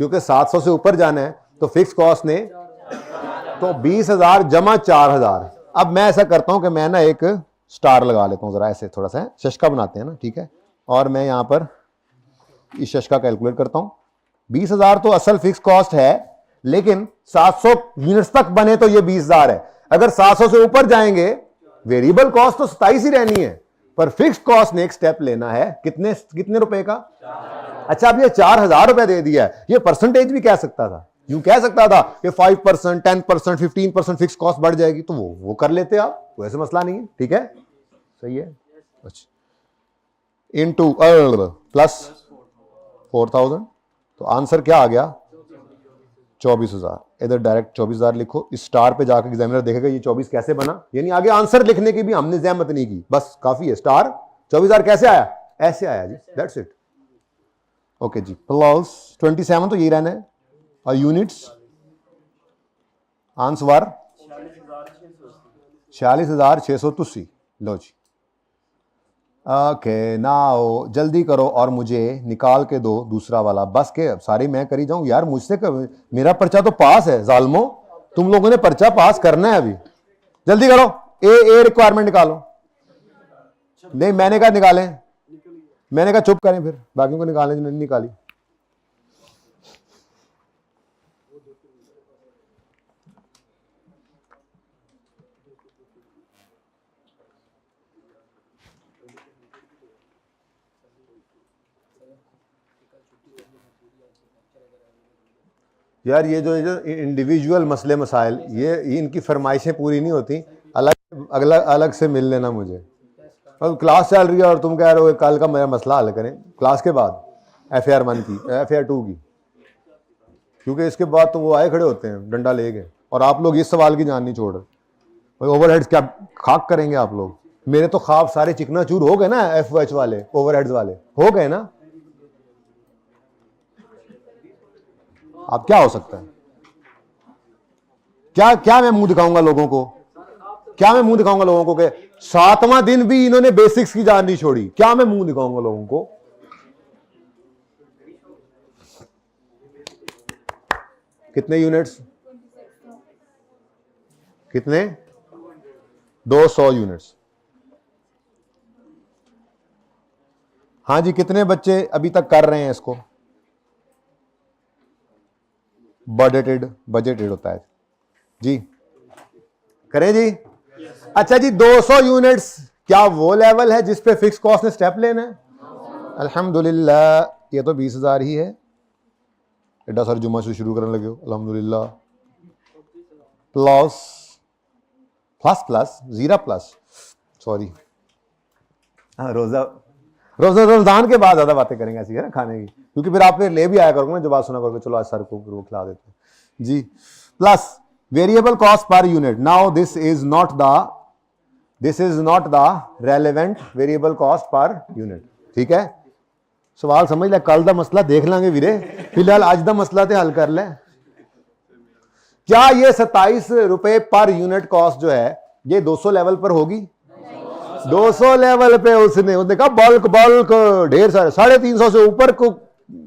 क्योंकि 700 से ऊपर जाना है तो फिक्स कॉस्ट ने तो 20,000 जमा 4,000। अब मैं ऐसा करता हूं कि मैं ना एक स्टार लगा लेता हूं, जरा ऐसे थोड़ा सा शशका बनाते हैं ना। ठीक है, और मैं यहां पर इस शशका कैलकुलेट करता हूं। 20,000 तो असल फिक्स कॉस्ट है, लेकिन 700 यूनिट्स तक बने तो ये 20,000 है। अगर 700 से ऊपर जाएंगे वेरिएबल कॉस्ट तो 27 ही रहनी है, पर फिक्स कॉस्ट ने एक स्टेप लेना है। कितने रुपए का? अच्छा, अब ये 4,000 रुपए दे दिया है, ये परसेंटेज भी कह सकता था, यूं कह सकता था कि 5%, 10%, 15% फिक्स कॉस्ट बढ़ जाएगी, तो वो कर लेते आप, वैसे मसला नहीं है। ठीक है, सही है। अच्छा, इनटू प्लस 4,000, तो आंसर क्या आ गया? 24,000। इधर डायरेक्ट 24,000 लिखो, इस स्टार पे जाकर एग्जामिनर देखेगा ये 24 कैसे बना, यानी आगे आंसर लिखने की भी हमने जहमत नहीं की, बस काफी है। स्टार 24,000 कैसे आया? ऐसे आया जी, दैट्स इट। ओके जी, प्लस 27 तो यही रहना है, और यूनिट्स आंसर 46,683। लो जी, ओके नाउ जल्दी करो और मुझे निकाल के दो दूसरा वाला। बस के सारी मैं करी जाऊं यार, मुझसे मेरा पर्चा तो पास है जालमो, तुम लोगों ने पर्चा पास करना है अभी। जल्दी करो, ए रिक्वायरमेंट निकालो। नहीं मैंने कहा निकालें, मैंने कहा चुप करें, फिर बाकियों को निकालें जिन्होंने निकाली। यार ये जो इंडिविजुअल मसले मसाइल, ये इनकी फरमाइशें पूरी नहीं होती, अलग से मिल लेना मुझे। अब क्लास चल रही है और तुम कह रहे हो कल का मेरा मसला हल करें, क्लास के बाद FAR 1 की FAR 2 की। क्योंकि इसके बाद तो वो आए खड़े होते हैं डंडा लेके, और आप लोग इस सवाल की जान नहीं छोड़ रहे। ओवरहेड्स क्या खाक करेंगे आप लोग? मेरे तो ख्वाब सारे चिकना चूर हो गए ना, FH वाले, ओवरहेड्स वाले हो गए ना। अब क्या हो सकता है? क्या मैं मुंह दिखाऊंगा लोगों को? क्या मैं मुंह दिखाऊंगा लोगों को कि 7वां दिन भी इन्होंने बेसिक्स की जान नहीं छोड़ी? क्या मैं मुंह दिखाऊंगा लोगों को? कितने यूनिट्स? कितने? 200 यूनिट्स। हाँ जी, कितने बच्चे अभी तक कर रहे हैं इसको? बजटेड होता है जी, करें जी। अच्छा जी, 200 यूनिट्स क्या वो लेवल है जिस पे फिक्स कॉस्ट ने स्टेप लेना है? अल्हम्दुलिल्लाह, ये तो 20,000 ही है। एडा सर जुम्मा से शुरू करने लगे हो, अल्हम्दुलिल्लाह। प्लस जीरा प्लस, सॉरी, हाँ, रोजा रमजान के बाद ज्यादा बातें करेंगे ऐसी, है ना, खाने की, क्योंकि फिर आप ले भी आया करोगे ना, जो बात सुना करोगे, चलो आज सर को वो खिला देते हैं जी। Plus variable cost per unit. Now this is not the relevant variable cost per unit, ठीक है। सवाल समझ ले, कल का मसला देख लेंगे वीरे, फिलहाल आज का मसला तो हल कर ले। क्या ये 27 रुपए पर यूनिट कॉस्ट जो है ये 200 लेवल पर होगी? 200 लेवल पे उसने कहा बल्क ढेर सारे 350 से ऊपर को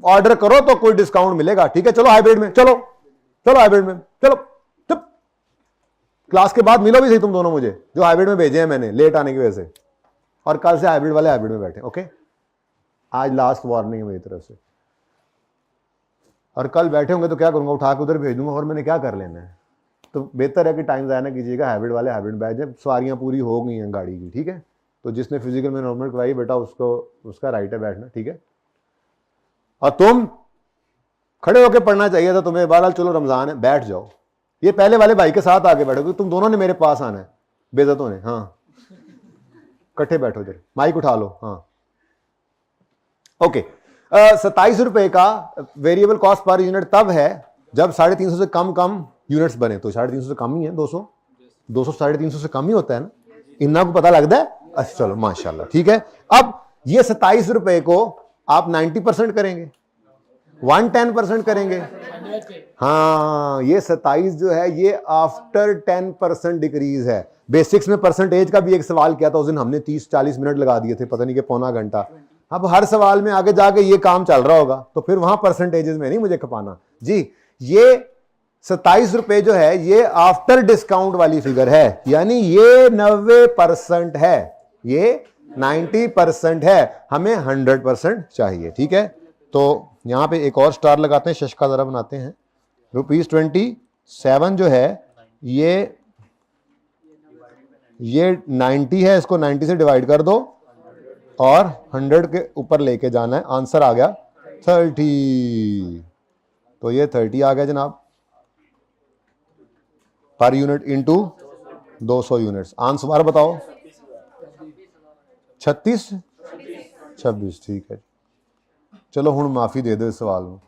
ऑर्डर करो तो कोई डिस्काउंट मिलेगा, ठीक है। चलो हाइब्रिड में, चलो हाइब्रिड में, चलो चुप। क्लास के बाद मिलो भी सही तुम दोनों मुझे, जो हाइब्रिड में भेजे हैं मैंने लेट आने की वजह से, और कल से हाइब्रिड वाले हाइब्रिड में बैठे, ओके। आज लास्ट वार्निंग है मेरी तरफ से। और कल बैठे होंगे तो क्या करूंगा, उठा के उधर भेज दूंगा, और मैंने क्या कर लेना है। तो बेहतर है कि टाइम ज़ाया ना कीजिएगा, हाइब्रिड वाले हाइब्रिड बैठ जाए। सवारियाँ पूरी हो गई हैं गाड़ी की, ठीक है। तो जिसने फिजिकल में नॉर्मल करवाई बेटा, उसका राइट है बैठना, ठीक है। और तुम खड़े होकर पढ़ना चाहिए था तुम्हें, बहरहाल चलो रमजान है, बैठ जाओ। ये पहले वाले भाई के साथ आके बैठो, तुम दोनों ने मेरे पास आना है, बेइज्जत होने। हाँ, इकट्ठे बैठो इधर, माइक उठा लो। हाँ, ओके। 27 रुपए का वेरिएबल कॉस्ट पर यूनिट तब है जब 350 से कम यूनिट्स बने। तो 350 से कम ही है, 200 350 से कम ही होता है ना, इन्ना को पता लगता है। अच्छा चलो माशाल्लाह, ठीक है। अब ये 27 रुपए को आप 90% करेंगे, 110% करेंगे। हाँ, ये 27 जो है ये आफ्टर 10% डिक्रीज है। बेसिक्स में परसेंटेज का भी एक सवाल किया था उस दिन हमने, 30-40 मिनट लगा दिए थे, पता नहीं कि पौना घंटा। अब हर सवाल में आगे जाके ये काम चल रहा होगा, तो फिर वहां परसेंटेजेस में नहीं मुझे खपाना जी। ये 27 रुपए जो है ये आफ्टर डिस्काउंट वाली फिगर है, यानी ये 90% है, ये 90% है, हमें 100% चाहिए, ठीक है। तो यहां पे एक और स्टार लगाते हैं, शश का जरा बनाते हैं। ₹27 जो है ये 90 है, इसको 90 से डिवाइड कर दो और 100 के ऊपर लेके जाना है। आंसर आ गया 30। तो ये 30 आ गया जनाब per unit into 200 units. Answer बताओ, 26, ठीक है। चलो हुण माफी दे दो इस सवाल में,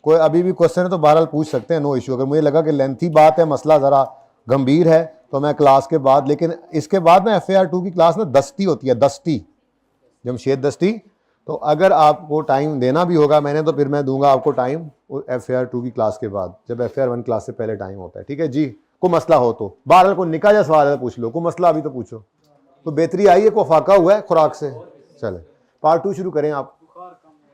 कोई अभी भी क्वेश्चन है तो बहरहाल पूछ सकते हैं, नो इशू। अगर मुझे लगा कि लेंथी बात है, मसला ज़रा गंभीर है, तो मैं क्लास के बाद, लेकिन इसके बाद ना FAR2 की क्लास ना दस्ती होती है, दस्ती, जमशेद दस्ती। तो अगर आपको टाइम देना भी होगा मैंने, तो फिर मैं दूंगा आपको टाइम FAR2 की क्लास के बाद, जब FAR1 क्लास से पहले टाइम होता है, ठीक है जी। कोई मसला हो तो बहरहाल कोई निका जा सवाल है पूछ लो, कोई मसला अभी तो पूछो। तो बेहतरी आई है, को फाका हुआ है खुराक से। चले पार्ट 2 शुरू करें आप।